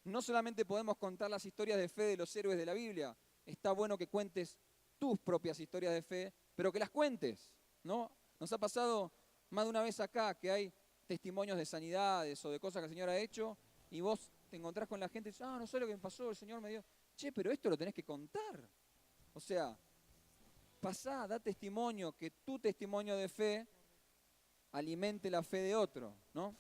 no solamente podemos contar las historias de fe de los héroes de la Biblia, está bueno que cuentes tus propias historias de fe, pero que las cuentes, ¿no? Nos ha pasado más de una vez acá que hay testimonios de sanidades o de cosas que el Señor ha hecho, y vos te encontrás con la gente y dices: no sé lo que me pasó, el Señor me dio. Che, pero esto lo tenés que contar. O sea, pasá, da testimonio, que tu testimonio de fe alimente la fe de otro, ¿no?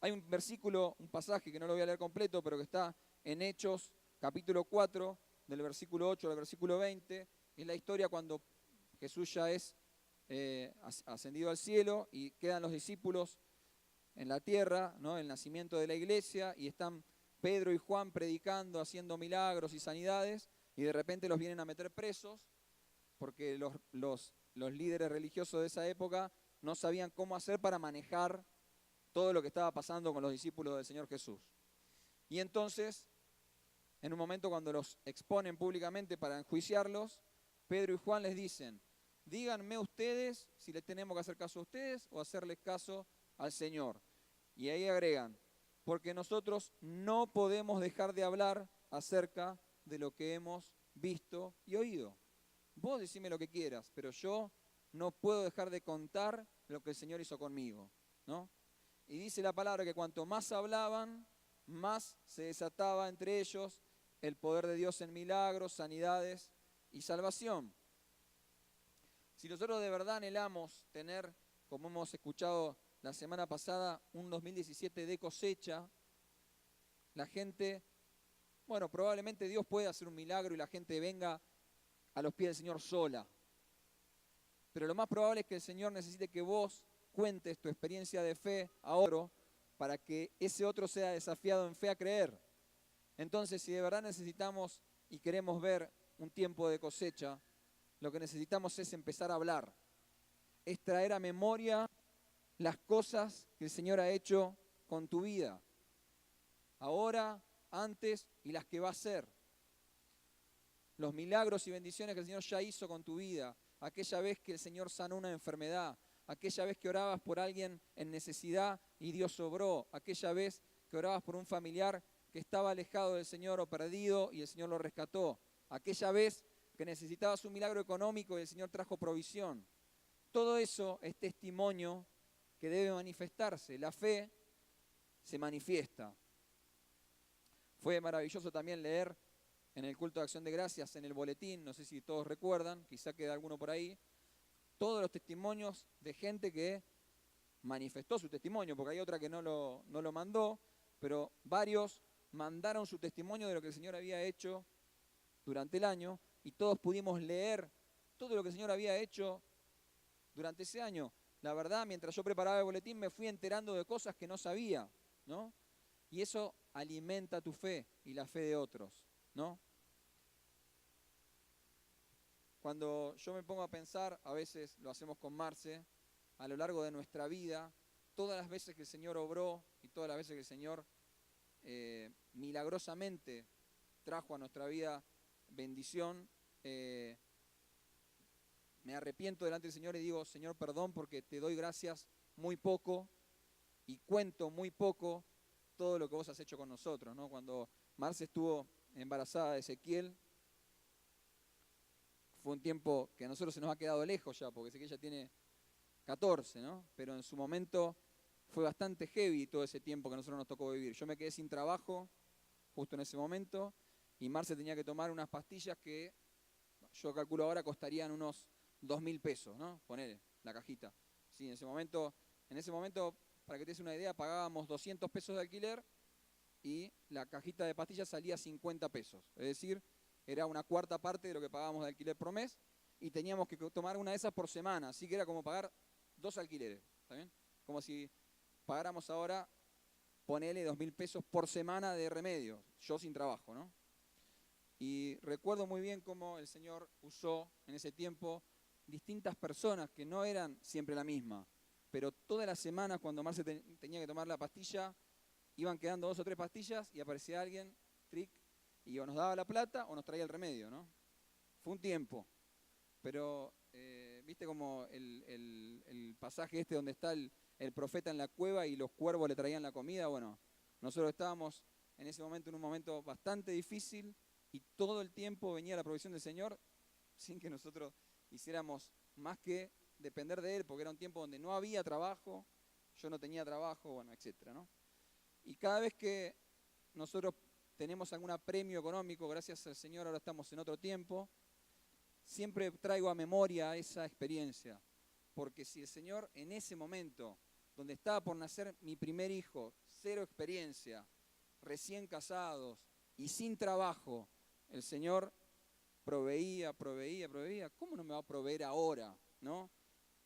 Hay un versículo, un pasaje que no lo voy a leer completo, pero que está en Hechos, capítulo 4, del versículo 8 al versículo 20. Es la historia cuando Jesús ya es ascendido al cielo y quedan los discípulos en la tierra, ¿no? El nacimiento de la iglesia, y están Pedro y Juan predicando, haciendo milagros y sanidades, y de repente los vienen a meter presos, porque los líderes religiosos de esa época no sabían cómo hacer para manejar todo lo que estaba pasando con los discípulos del Señor Jesús. Y entonces, en un momento cuando los exponen públicamente para enjuiciarlos, Pedro y Juan les dicen: díganme ustedes si les tenemos que hacer caso a ustedes o hacerles caso al Señor. Y ahí agregan: porque nosotros no podemos dejar de hablar acerca de lo que hemos visto y oído. Vos decime lo que quieras, pero yo no puedo dejar de contar lo que el Señor hizo conmigo, ¿no? Y dice la palabra que cuanto más hablaban, más se desataba entre ellos el poder de Dios en milagros, sanidades y salvación. Si nosotros de verdad anhelamos tener, como hemos escuchado la semana pasada, un 2017 de cosecha, la gente, bueno, probablemente Dios puede hacer un milagro y la gente venga a los pies del Señor sola. Pero lo más probable es que el Señor necesite que vos cuentes tu experiencia de fe a otro para que ese otro sea desafiado en fe a creer. Entonces, si de verdad necesitamos y queremos ver un tiempo de cosecha, lo que necesitamos es empezar a hablar, es traer a memoria las cosas que el Señor ha hecho con tu vida, ahora, antes y las que va a hacer. Los milagros y bendiciones que el Señor ya hizo con tu vida, aquella vez que el Señor sanó una enfermedad, aquella vez que orabas por alguien en necesidad y Dios obró, aquella vez que orabas por un familiar que estaba alejado del Señor o perdido y el Señor lo rescató, aquella vez que necesitabas un milagro económico y el Señor trajo provisión. Todo eso es testimonio que debe manifestarse. La fe se manifiesta. Fue maravilloso también leer en el culto de acción de gracias, en el boletín, no sé si todos recuerdan, quizá queda alguno por ahí, todos los testimonios de gente que manifestó su testimonio, porque hay otra que no lo mandó, pero varios mandaron su testimonio de lo que el Señor había hecho durante el año, y todos pudimos leer todo lo que el Señor había hecho durante ese año. La verdad, mientras yo preparaba el boletín me fui enterando de cosas que no sabía, ¿no? Y eso alimenta tu fe y la fe de otros, ¿no? Cuando yo me pongo a pensar, a veces lo hacemos con Marce, a lo largo de nuestra vida, todas las veces que el Señor obró y todas las veces que el Señor milagrosamente trajo a nuestra vida bendición, me arrepiento delante del Señor y digo: Señor, perdón, porque te doy gracias muy poco y cuento muy poco todo lo que vos has hecho con nosotros, ¿no? Cuando Marce estuvo embarazada de Ezequiel, fue un tiempo que a nosotros se nos ha quedado lejos ya, porque sé que ella tiene 14, ¿no? Pero en su momento fue bastante heavy todo ese tiempo que a nosotros nos tocó vivir. Yo me quedé sin trabajo justo en ese momento y Marce tenía que tomar unas pastillas que yo calculo ahora costarían unos 2.000 pesos, ¿no? Ponele la cajita. Sí, en ese momento, para que te des una idea, pagábamos 200 pesos de alquiler y la cajita de pastillas salía 50 pesos. Es decir, era una cuarta parte de lo que pagábamos de alquiler por mes y teníamos que tomar una de esas por semana, así que era como pagar 2 alquileres, ¿está bien? Como si pagáramos ahora, ponele 2.000 pesos por semana de remedio, yo sin trabajo, ¿no? Y recuerdo muy bien cómo el Señor usó en ese tiempo distintas personas que no eran siempre la misma, pero todas las semanas cuando Marce tenía que tomar la pastilla, iban quedando 2 o 3 pastillas y aparecía alguien, trick, y o nos daba la plata o nos traía el remedio, ¿no? Fue un tiempo, pero ¿viste como el pasaje este donde está el profeta en la cueva y los cuervos le traían la comida? Bueno, nosotros estábamos en ese momento en un momento bastante difícil y todo el tiempo venía la provisión del Señor sin que nosotros hiciéramos más que depender de Él, porque era un tiempo donde no había trabajo, yo no tenía trabajo, bueno, etcétera, ¿no? Y cada vez que nosotros tenemos algún apremio económico, gracias al Señor ahora estamos en otro tiempo, siempre traigo a memoria esa experiencia, porque si el Señor en ese momento, donde estaba por nacer mi primer hijo, 0 experiencia, recién casados y sin trabajo, el Señor proveía, ¿cómo no me va a proveer ahora, no?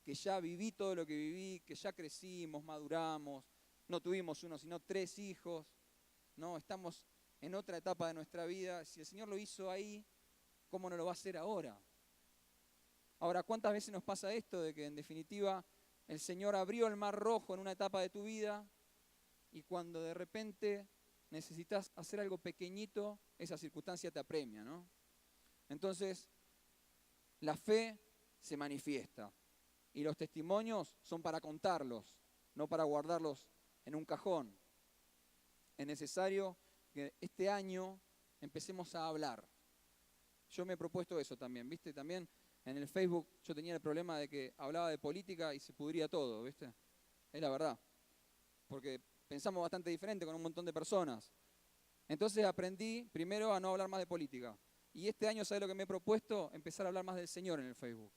Que ya viví todo lo que viví, que ya crecimos, maduramos, no tuvimos uno, sino 3 hijos, ¿no? Estamos en otra etapa de nuestra vida. Si el Señor lo hizo ahí, ¿cómo no lo va a hacer ahora? Ahora, ¿cuántas veces nos pasa esto de que en definitiva el Señor abrió el mar rojo en una etapa de tu vida y cuando de repente necesitas hacer algo pequeñito, esa circunstancia te apremia, ¿no? Entonces, la fe se manifiesta y los testimonios son para contarlos, no para guardarlos en un cajón. Es necesario que este año empecemos a hablar. Yo me he propuesto eso también, ¿viste? También en el Facebook yo tenía el problema de que hablaba de política y se pudría todo, ¿viste? Es la verdad. Porque pensamos bastante diferente con un montón de personas. Entonces aprendí primero a no hablar más de política. Y este año, ¿sabes lo que me he propuesto? Empezar a hablar más del Señor en el Facebook.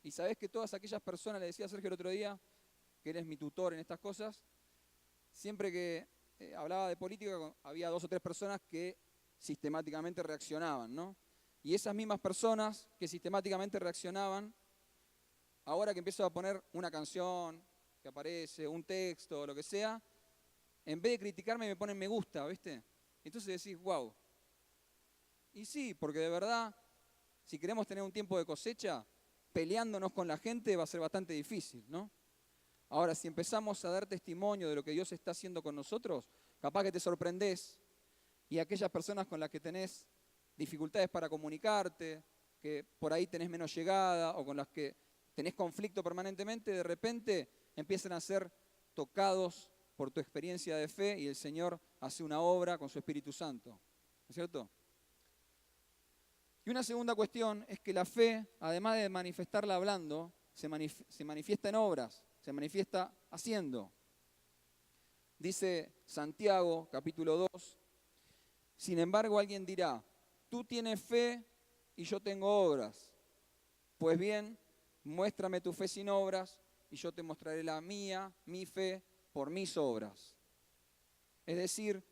Y sabés que todas aquellas personas, le decía a Sergio el otro día, que él es mi tutor en estas cosas, siempre que hablaba de política, había 2 o 3 personas que sistemáticamente reaccionaban, ¿no? Y esas mismas personas que sistemáticamente reaccionaban, ahora que empiezo a poner una canción que aparece, un texto, lo que sea, en vez de criticarme me ponen me gusta, ¿viste? Entonces decís, wow. Y sí, porque de verdad, si queremos tener un tiempo de cosecha, peleándonos con la gente va a ser bastante difícil, ¿no? Ahora, si empezamos a dar testimonio de lo que Dios está haciendo con nosotros, capaz que te sorprendés y aquellas personas con las que tenés dificultades para comunicarte, que por ahí tenés menos llegada o con las que tenés conflicto permanentemente, de repente empiezan a ser tocados por tu experiencia de fe y el Señor hace una obra con su Espíritu Santo. ¿No es cierto? Y una segunda cuestión es que la fe, además de manifestarla hablando, se manifiesta en obras, se manifiesta haciendo. Dice Santiago, capítulo 2, sin embargo alguien dirá, tú tienes fe y yo tengo obras. Pues bien, muéstrame tu fe sin obras y yo te mostraré la mía, mi fe, por mis obras. Es decir,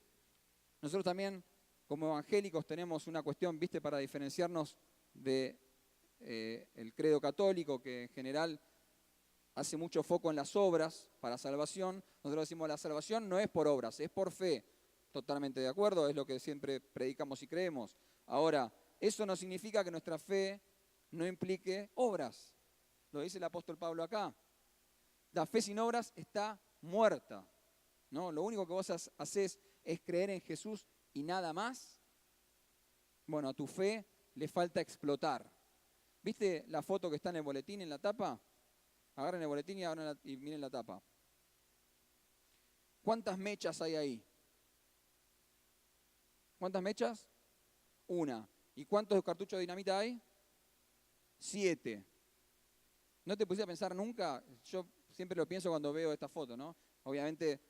nosotros también como evangélicos tenemos una cuestión, ¿viste?, para diferenciarnos de el credo católico, que en general hace mucho foco en las obras para salvación. Nosotros decimos la salvación no es por obras, es por fe. Totalmente de acuerdo, es lo que siempre predicamos y creemos. Ahora, eso no significa que nuestra fe no implique obras. Lo dice el apóstol Pablo acá. La fe sin obras está muerta, ¿no? Lo único que vos hacés es creer en Jesús y nada más. Bueno, a tu fe le falta explotar. ¿Viste la foto que está en el boletín, en la tapa? Agarren el boletín y miren la tapa. ¿Cuántas mechas hay ahí? ¿Cuántas mechas? 1. ¿Y cuántos cartuchos de dinamita hay? 7. ¿No te pusiste a pensar nunca? Yo siempre lo pienso cuando veo esta foto, ¿no? Obviamente,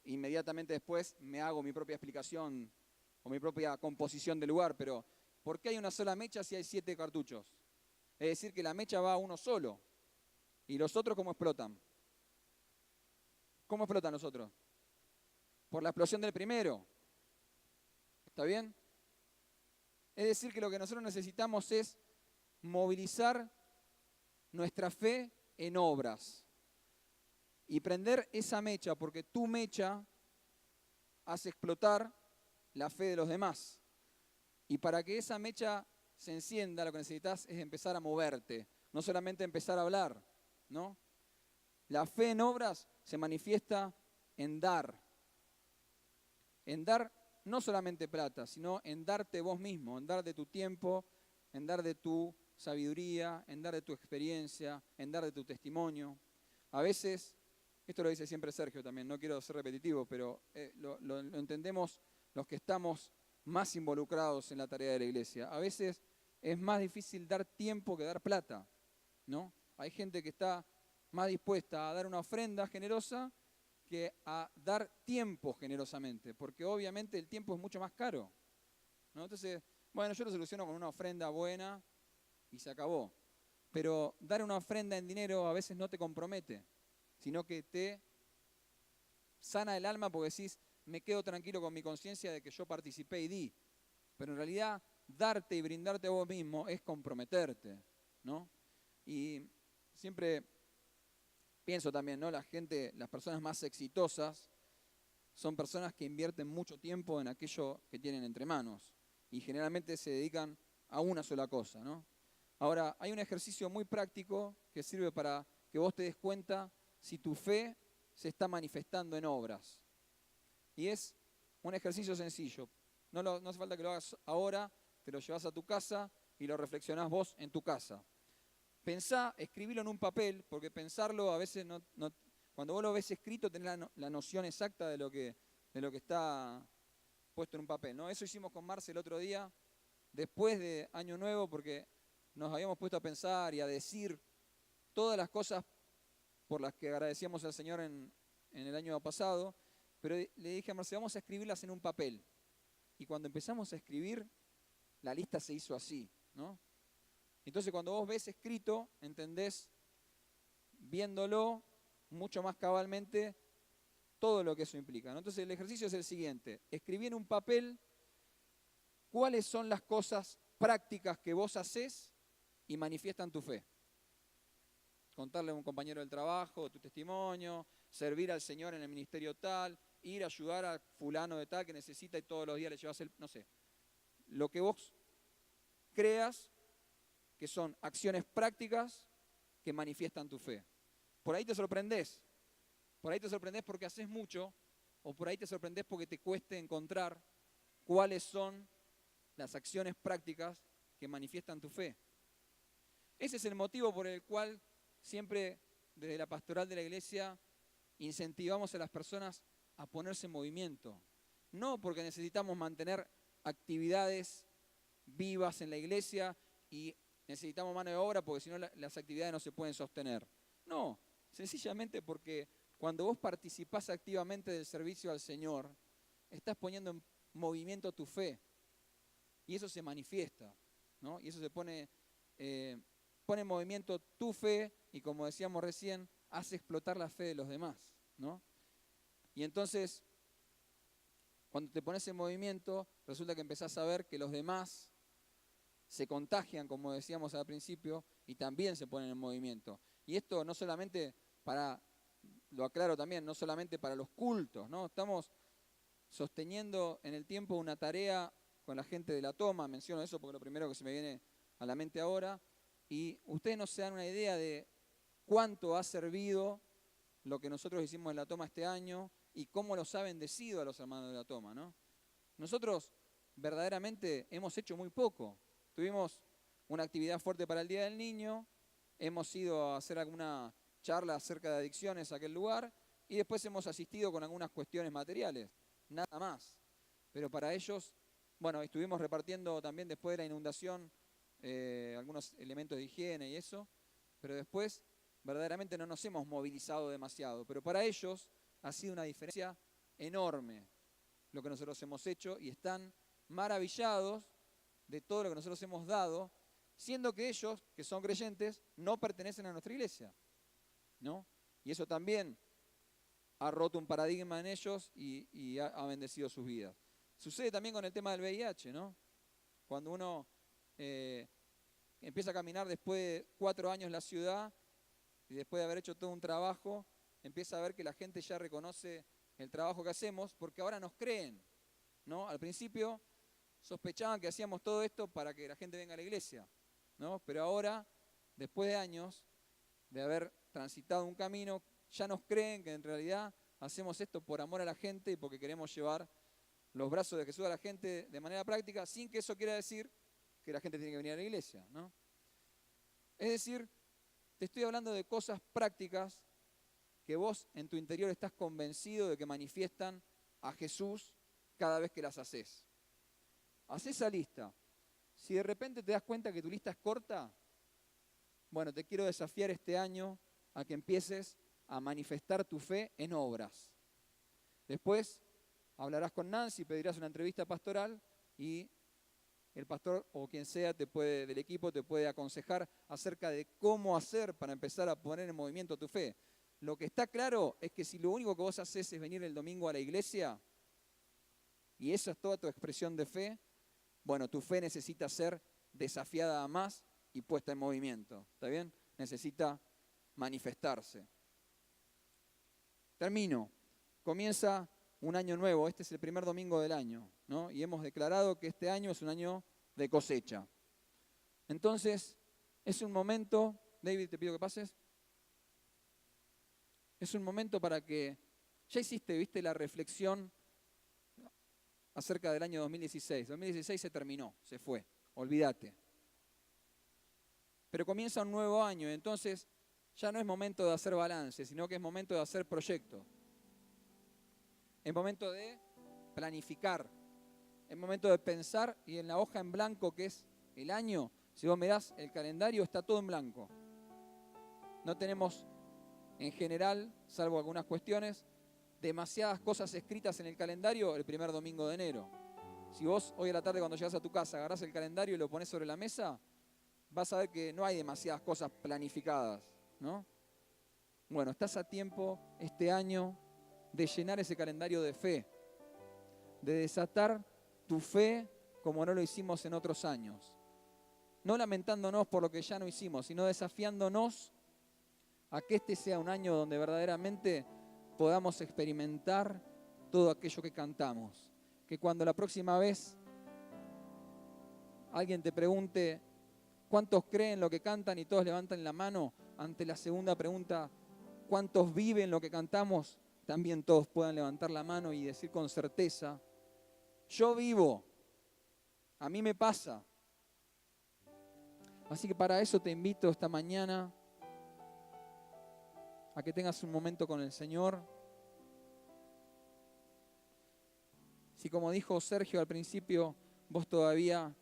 inmediatamente después me hago mi propia explicación o mi propia composición del lugar, pero ¿por qué hay una sola mecha si hay 7 cartuchos? Es decir, que la mecha va a uno solo. ¿Y los otros cómo explotan? ¿Cómo explotan los otros? Por la explosión del primero. ¿Está bien? Es decir, que lo que nosotros necesitamos es movilizar nuestra fe en obras y prender esa mecha, porque tu mecha hace explotar la fe de los demás. Y para que esa mecha se encienda, lo que necesitas es empezar a moverte, no solamente empezar a hablar, ¿no? La fe en obras se manifiesta en dar no solamente plata, sino en darte vos mismo, en dar de tu tiempo, en dar de tu sabiduría, en dar de tu experiencia, en dar de tu testimonio. A veces, esto lo dice siempre Sergio también, no quiero ser repetitivo, pero lo entendemos los que estamos más involucrados en la tarea de la iglesia. A veces es más difícil dar tiempo que dar plata, ¿no? Hay gente que está más dispuesta a dar una ofrenda generosa que a dar tiempo generosamente, porque obviamente el tiempo es mucho más caro, ¿no? Entonces, bueno, yo lo soluciono con una ofrenda buena y se acabó. Pero dar una ofrenda en dinero a veces no te compromete, sino que te sana el alma porque decís, me quedo tranquilo con mi conciencia de que yo participé y di. Pero en realidad, darte y brindarte a vos mismo es comprometerte, ¿no? Y siempre pienso también, ¿no? Las personas más exitosas son personas que invierten mucho tiempo en aquello que tienen entre manos y generalmente se dedican a una sola cosa, ¿no? Ahora, hay un ejercicio muy práctico que sirve para que vos te des cuenta si tu fe se está manifestando en obras. Y es un ejercicio sencillo. No hace falta que lo hagas ahora, te lo llevas a tu casa y lo reflexionás vos en tu casa. Pensá, escribilo en un papel, porque pensarlo a veces cuando vos lo ves escrito tenés la noción exacta de lo que está puesto en un papel, ¿no? Eso hicimos con Marce el otro día, después de Año Nuevo, porque nos habíamos puesto a pensar y a decir todas las cosas por las que agradecíamos al Señor en el año pasado, pero le dije a Marce, vamos a escribirlas en un papel. Y cuando empezamos a escribir, la lista se hizo así, ¿no? Entonces cuando vos ves escrito, entendés, viéndolo mucho más cabalmente, todo lo que eso implica, ¿no? Entonces el ejercicio es el siguiente, escribí en un papel cuáles son las cosas prácticas que vos hacés y manifiestan tu fe. Contarle a un compañero del trabajo tu testimonio, servir al Señor en el ministerio tal, ir a ayudar a fulano de tal que necesita y todos los días le llevas no sé, lo que vos creas que son acciones prácticas que manifiestan tu fe. Por ahí te sorprendés porque haces mucho, o por ahí te sorprendés porque te cueste encontrar cuáles son las acciones prácticas que manifiestan tu fe. Ese es el motivo por el cual siempre desde la pastoral de la iglesia incentivamos a las personas a ponerse en movimiento. No porque necesitamos mantener actividades vivas en la iglesia y necesitamos mano de obra porque si no las actividades no se pueden sostener. No, sencillamente porque cuando vos participás activamente del servicio al Señor, estás poniendo en movimiento tu fe y eso se manifiesta, ¿no? Y eso se pone en movimiento tu fe y como decíamos recién, hace explotar la fe de los demás, ¿no? Y entonces, cuando te pones en movimiento, resulta que empezás a ver que los demás se contagian, como decíamos al principio, y también se ponen en movimiento. Y esto no solamente lo aclaro también, no solamente para los cultos, ¿no? Estamos sosteniendo en el tiempo una tarea con la gente de la toma, menciono eso porque es lo primero que se me viene a la mente ahora, y ustedes no se dan una idea de cuánto ha servido lo que nosotros hicimos en la toma este año y cómo los ha bendecido a los hermanos de la toma, ¿no? Nosotros verdaderamente hemos hecho muy poco. Tuvimos una actividad fuerte para el Día del Niño, hemos ido a hacer alguna charla acerca de adicciones a aquel lugar y después hemos asistido con algunas cuestiones materiales, nada más. Pero para ellos, bueno, estuvimos repartiendo también después de la inundación algunos elementos de higiene y eso, pero después verdaderamente no nos hemos movilizado demasiado. Pero para ellos ha sido una diferencia enorme lo que nosotros hemos hecho y están maravillados de todo lo que nosotros hemos dado, siendo que ellos, que son creyentes, no pertenecen a nuestra iglesia, ¿no? Y eso también ha roto un paradigma en ellos y ha bendecido sus vidas. Sucede también con el tema del VIH, ¿no? Cuando uno empieza a caminar después de 4 años en la ciudad y después de haber hecho todo un trabajo, empieza a ver que la gente ya reconoce el trabajo que hacemos porque ahora nos creen, ¿no? Al principio sospechaban que hacíamos todo esto para que la gente venga a la iglesia, ¿no? Pero ahora, después de años de haber transitado un camino, ya nos creen que en realidad hacemos esto por amor a la gente y porque queremos llevar los brazos de Jesús a la gente de manera práctica, sin que eso quiera decir que la gente tiene que venir a la iglesia, ¿no? Es decir, te estoy hablando de cosas prácticas que vos en tu interior estás convencido de que manifiestan a Jesús cada vez que las haces. Hacé esa lista. Si de repente te das cuenta que tu lista es corta, bueno, te quiero desafiar este año a que empieces a manifestar tu fe en obras. Después hablarás con Nancy, pedirás una entrevista pastoral y el pastor o quien sea del equipo te puede aconsejar acerca de cómo hacer para empezar a poner en movimiento tu fe. Lo que está claro es que si lo único que vos haces es venir el domingo a la iglesia y esa es toda tu expresión de fe, bueno, tu fe necesita ser desafiada a más y puesta en movimiento, ¿está bien? Necesita manifestarse. termino. Comienza un año nuevo, este es el primer domingo del año, ¿no? Y hemos declarado que este año es un año de cosecha. Entonces, es un momento, David, te pido que pases. Es un momento para que, ya viste la reflexión acerca del año 2016. 2016 se terminó, se fue, olvídate. Pero comienza un nuevo año, entonces ya no es momento de hacer balance, sino que es momento de hacer proyectos. Es momento de planificar. Es momento de pensar y en la hoja en blanco que es el año, si vos mirás el calendario, está todo en blanco. No tenemos, en general, salvo algunas cuestiones, demasiadas cosas escritas en el calendario el primer domingo de enero. Si vos hoy a la tarde cuando llegás a tu casa agarrás el calendario y lo pones sobre la mesa, vas a ver que no hay demasiadas cosas planificadas, ¿no? Bueno, estás a tiempo este año de llenar ese calendario de fe, de desatar tu fe como no lo hicimos en otros años. No lamentándonos por lo que ya no hicimos, sino desafiándonos a que este sea un año donde verdaderamente podamos experimentar todo aquello que cantamos. Que cuando la próxima vez alguien te pregunte ¿cuántos creen lo que cantan? Y todos levantan la mano, ante la segunda pregunta, ¿cuántos viven lo que cantamos? También todos puedan levantar la mano y decir con certeza, yo vivo, a mí me pasa. Así que para eso te invito esta mañana a que tengas un momento con el Señor. Si como dijo Sergio al principio, vos todavía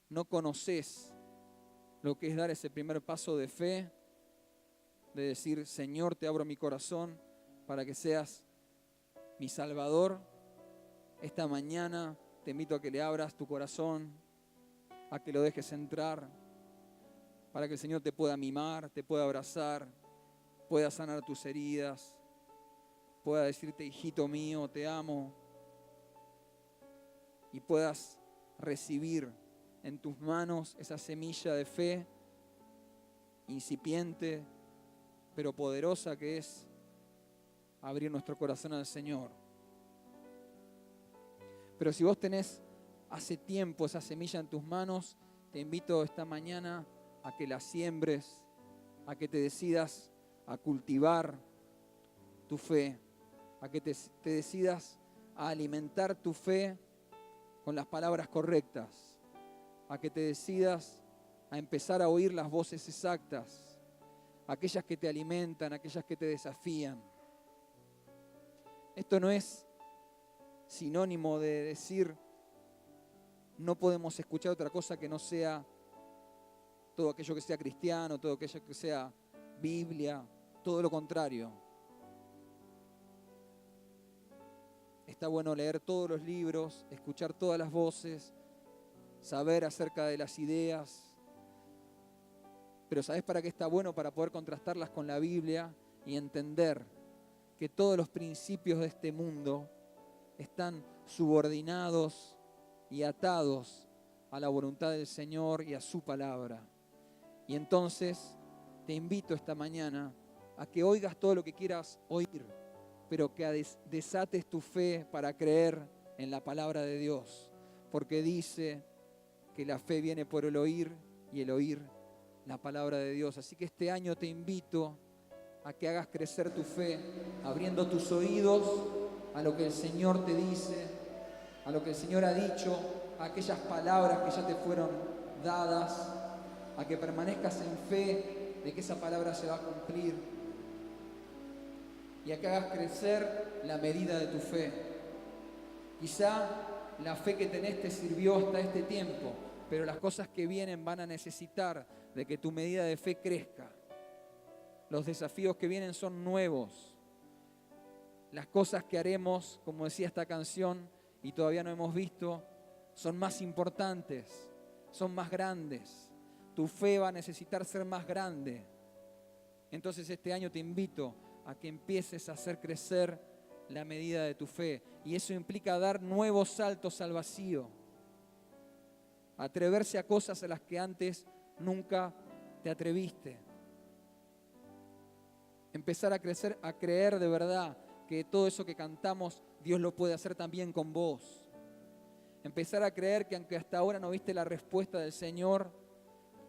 no conocés lo que es dar ese primer paso de fe, de decir, Señor, te abro mi corazón para que seas mi Salvador. Esta mañana te invito a que le abras tu corazón, a que lo dejes entrar, para que el Señor te pueda mimar, te pueda abrazar, pueda sanar tus heridas, pueda decirte, hijito mío, te amo, y puedas recibir en tus manos esa semilla de fe incipiente, pero poderosa que es abrir nuestro corazón al Señor. Pero si vos tenés hace tiempo esa semilla en tus manos, te invito esta mañana a que la siembres, a que te decidas a cultivar tu fe, a que te decidas a alimentar tu fe con las palabras correctas, a que te decidas a empezar a oír las voces exactas, aquellas que te alimentan, aquellas que te desafían. Esto no es sinónimo de decir no podemos escuchar otra cosa que no sea todo aquello que sea cristiano, todo aquello que sea Biblia, todo lo contrario. Está bueno leer todos los libros, escuchar todas las voces, saber acerca de las ideas. Pero ¿sabés para qué está bueno? Para poder contrastarlas con la Biblia y entender que todos los principios de este mundo están subordinados y atados a la voluntad del Señor y a su palabra. Y entonces te invito esta mañana a que oigas todo lo que quieras oír, pero que desates tu fe para creer en la palabra de Dios, porque dice que la fe viene por el oír y el oír la palabra de Dios. Así que este año te invito a que hagas crecer tu fe, abriendo tus oídos a lo que el Señor te dice, a lo que el Señor ha dicho, a aquellas palabras que ya te fueron dadas, a que permanezcas en fe de que esa palabra se va a cumplir y a que hagas crecer la medida de tu fe. Quizá la fe que tenés te sirvió hasta este tiempo, pero las cosas que vienen van a necesitar de que tu medida de fe crezca. Los desafíos que vienen son nuevos. Las cosas que haremos, como decía esta canción, y todavía no hemos visto, son más importantes, son más grandes. Tu fe va a necesitar ser más grande. Entonces este año te invito a que empieces a hacer crecer la medida de tu fe. Y eso implica dar nuevos saltos al vacío. Atreverse a cosas a las que antes nunca te atreviste. Empezar a creer de verdad que todo eso que cantamos, Dios lo puede hacer también con vos. Empezar a creer que aunque hasta ahora no viste la respuesta del Señor,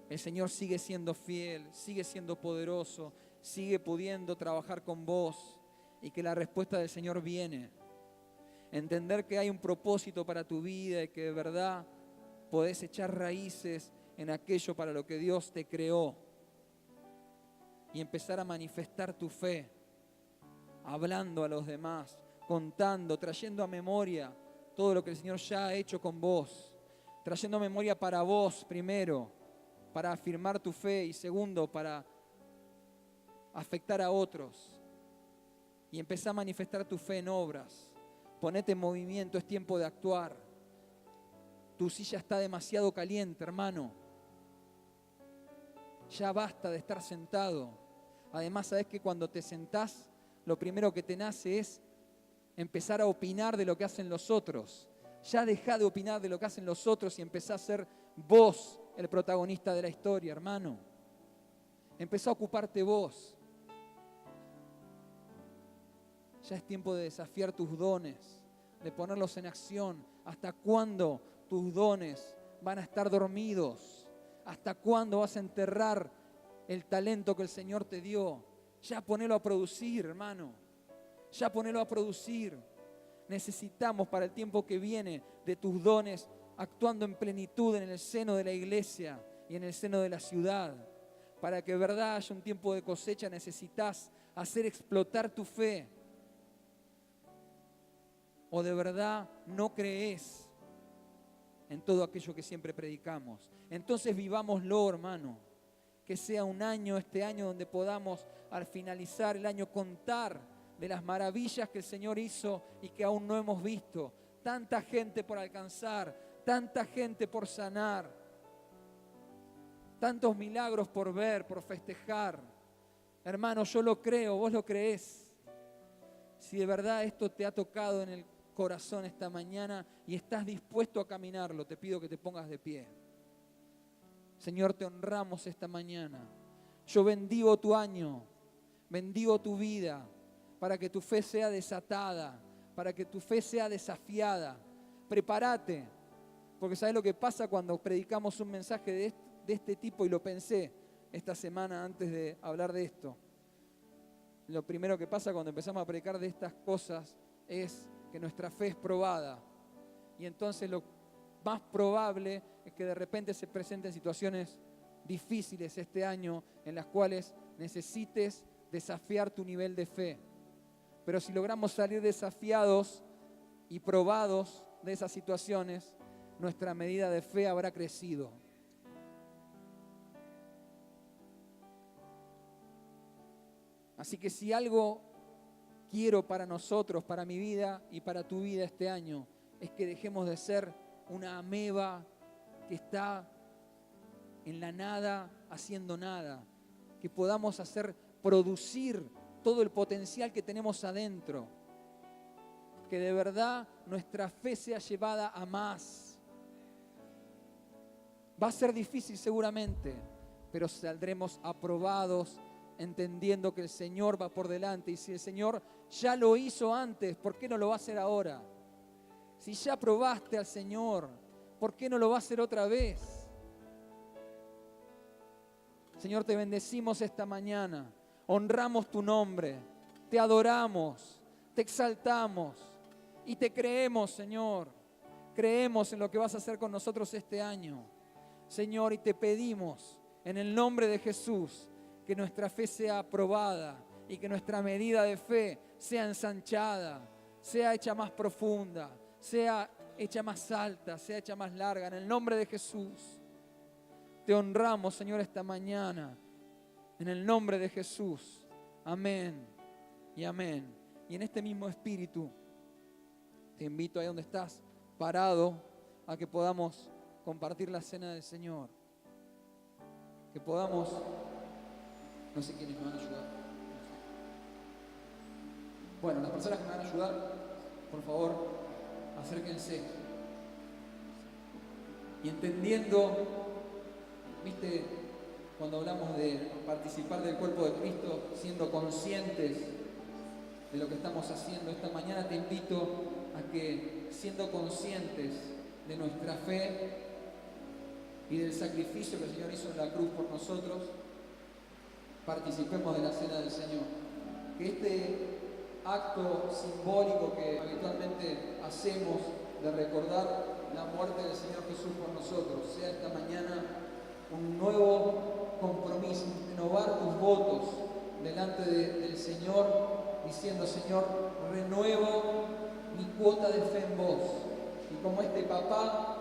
el Señor sigue siendo fiel, sigue siendo poderoso, sigue pudiendo trabajar con vos y que la respuesta del Señor viene. Entender que hay un propósito para tu vida y que de verdad podés echar raíces en aquello para lo que Dios te creó. Y empezar a manifestar tu fe, hablando a los demás, contando, trayendo a memoria todo lo que el Señor ya ha hecho con vos. Trayendo a memoria para vos primero, para afirmar tu fe y segundo, para afectar a otros. Y empezar a manifestar tu fe en obras. Ponete en movimiento, es tiempo de actuar. Tu silla está demasiado caliente, hermano. Ya basta de estar sentado. Además, sabes que cuando te sentás, lo primero que te nace es empezar a opinar de lo que hacen los otros. Ya dejá de opinar de lo que hacen los otros y empezá a ser vos el protagonista de la historia, hermano. Empezá a ocuparte vos. Ya es tiempo de desafiar tus dones, de ponerlos en acción. ¿Hasta cuándo tus dones van a estar dormidos? ¿Hasta cuándo vas a enterrar el talento que el Señor te dio? Ya ponelo a producir, hermano. Ya ponelo a producir. Necesitamos para el tiempo que viene de tus dones actuando en plenitud en el seno de la iglesia y en el seno de la ciudad. Para que de verdad haya un tiempo de cosecha necesitas hacer explotar tu fe. ¿O de verdad no crees en todo aquello que siempre predicamos? Entonces vivámoslo, hermano. Que sea un año, este año, donde podamos al finalizar el año contar de las maravillas que el Señor hizo y que aún no hemos visto. Tanta gente por alcanzar, tanta gente por sanar, tantos milagros por ver, por festejar. Hermano, yo lo creo, vos lo creés. Si de verdad esto te ha tocado en el corazón esta mañana y estás dispuesto a caminarlo, te pido que te pongas de pie. Señor, te honramos esta mañana. Yo bendigo tu año, bendigo tu vida, para que tu fe sea desatada, para que tu fe sea desafiada. Prepárate, porque ¿sabes lo que pasa cuando predicamos un mensaje de este tipo? Y lo pensé esta semana antes de hablar de esto. Lo primero que pasa cuando empezamos a predicar de estas cosas es que nuestra fe es probada. Y entonces lo más probable es que de repente se presenten situaciones difíciles este año en las cuales necesites desafiar tu nivel de fe. Pero si logramos salir desafiados y probados de esas situaciones, nuestra medida de fe habrá crecido. Así que si algo quiero para nosotros, para mi vida y para tu vida este año, es que dejemos de ser una ameba que está en la nada haciendo nada, que podamos producir todo el potencial que tenemos adentro, que de verdad nuestra fe sea llevada a más. Va a ser difícil seguramente, pero saldremos aprobados, entendiendo que el Señor va por delante. Y si el Señor ya lo hizo antes, ¿por qué no lo va a hacer ahora? Si ya probaste al Señor, ¿por qué no lo va a hacer otra vez? Señor, te bendecimos esta mañana, honramos tu nombre, te adoramos, te exaltamos y te creemos, Señor. Creemos en lo que vas a hacer con nosotros este año, Señor, y te pedimos en el nombre de Jesús que nuestra fe sea aprobada y que nuestra medida de fe sea ensanchada, sea hecha más profunda, sea hecha más alta, sea hecha más larga. En el nombre de Jesús, te honramos, Señor, esta mañana. En el nombre de Jesús. Amén y amén. Y en este mismo espíritu, te invito ahí donde estás, parado, a que podamos compartir la cena del Señor. Que podamos, no sé quiénes me van a ayudar. Bueno, las personas que me van a ayudar, por favor, acérquense. Y entendiendo, viste, cuando hablamos de participar del cuerpo de Cristo, siendo conscientes de lo que estamos haciendo. Esta mañana te invito a que, siendo conscientes de nuestra fe y del sacrificio que el Señor hizo en la cruz por nosotros, participemos de la cena del Señor. Que este acto simbólico que habitualmente hacemos de recordar la muerte del Señor Jesús por nosotros sea esta mañana un nuevo compromiso, renovar tus votos delante del Señor, diciendo: Señor, renuevo mi cuota de fe en vos. Y como este papá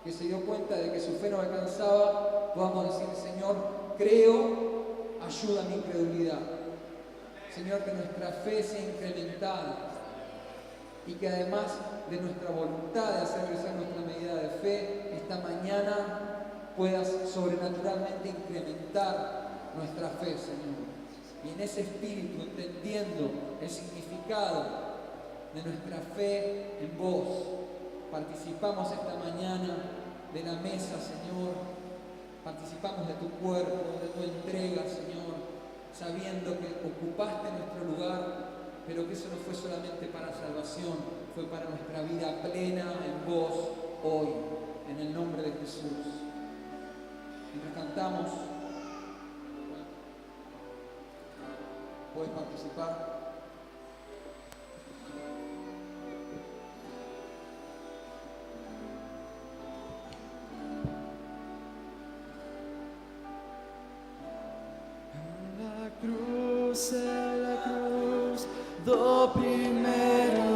que se dio cuenta de que su fe no alcanzaba, podamos decir: Señor, creo, ayuda a mi incredulidad. Señor, que nuestra fe sea incrementada y que además de nuestra voluntad de hacer crecer nuestra medida de fe, esta mañana puedas sobrenaturalmente incrementar nuestra fe, Señor. Y en ese espíritu, entendiendo el significado de nuestra fe en vos, participamos esta mañana de la mesa, Señor. Participamos de tu cuerpo, de tu entrega, Señor, sabiendo que ocupaste nuestro lugar, pero que eso no fue solamente para salvación, fue para nuestra vida plena en vos hoy, en el nombre de Jesús. Mientras cantamos, puedes participar. En la cruz, do primeiro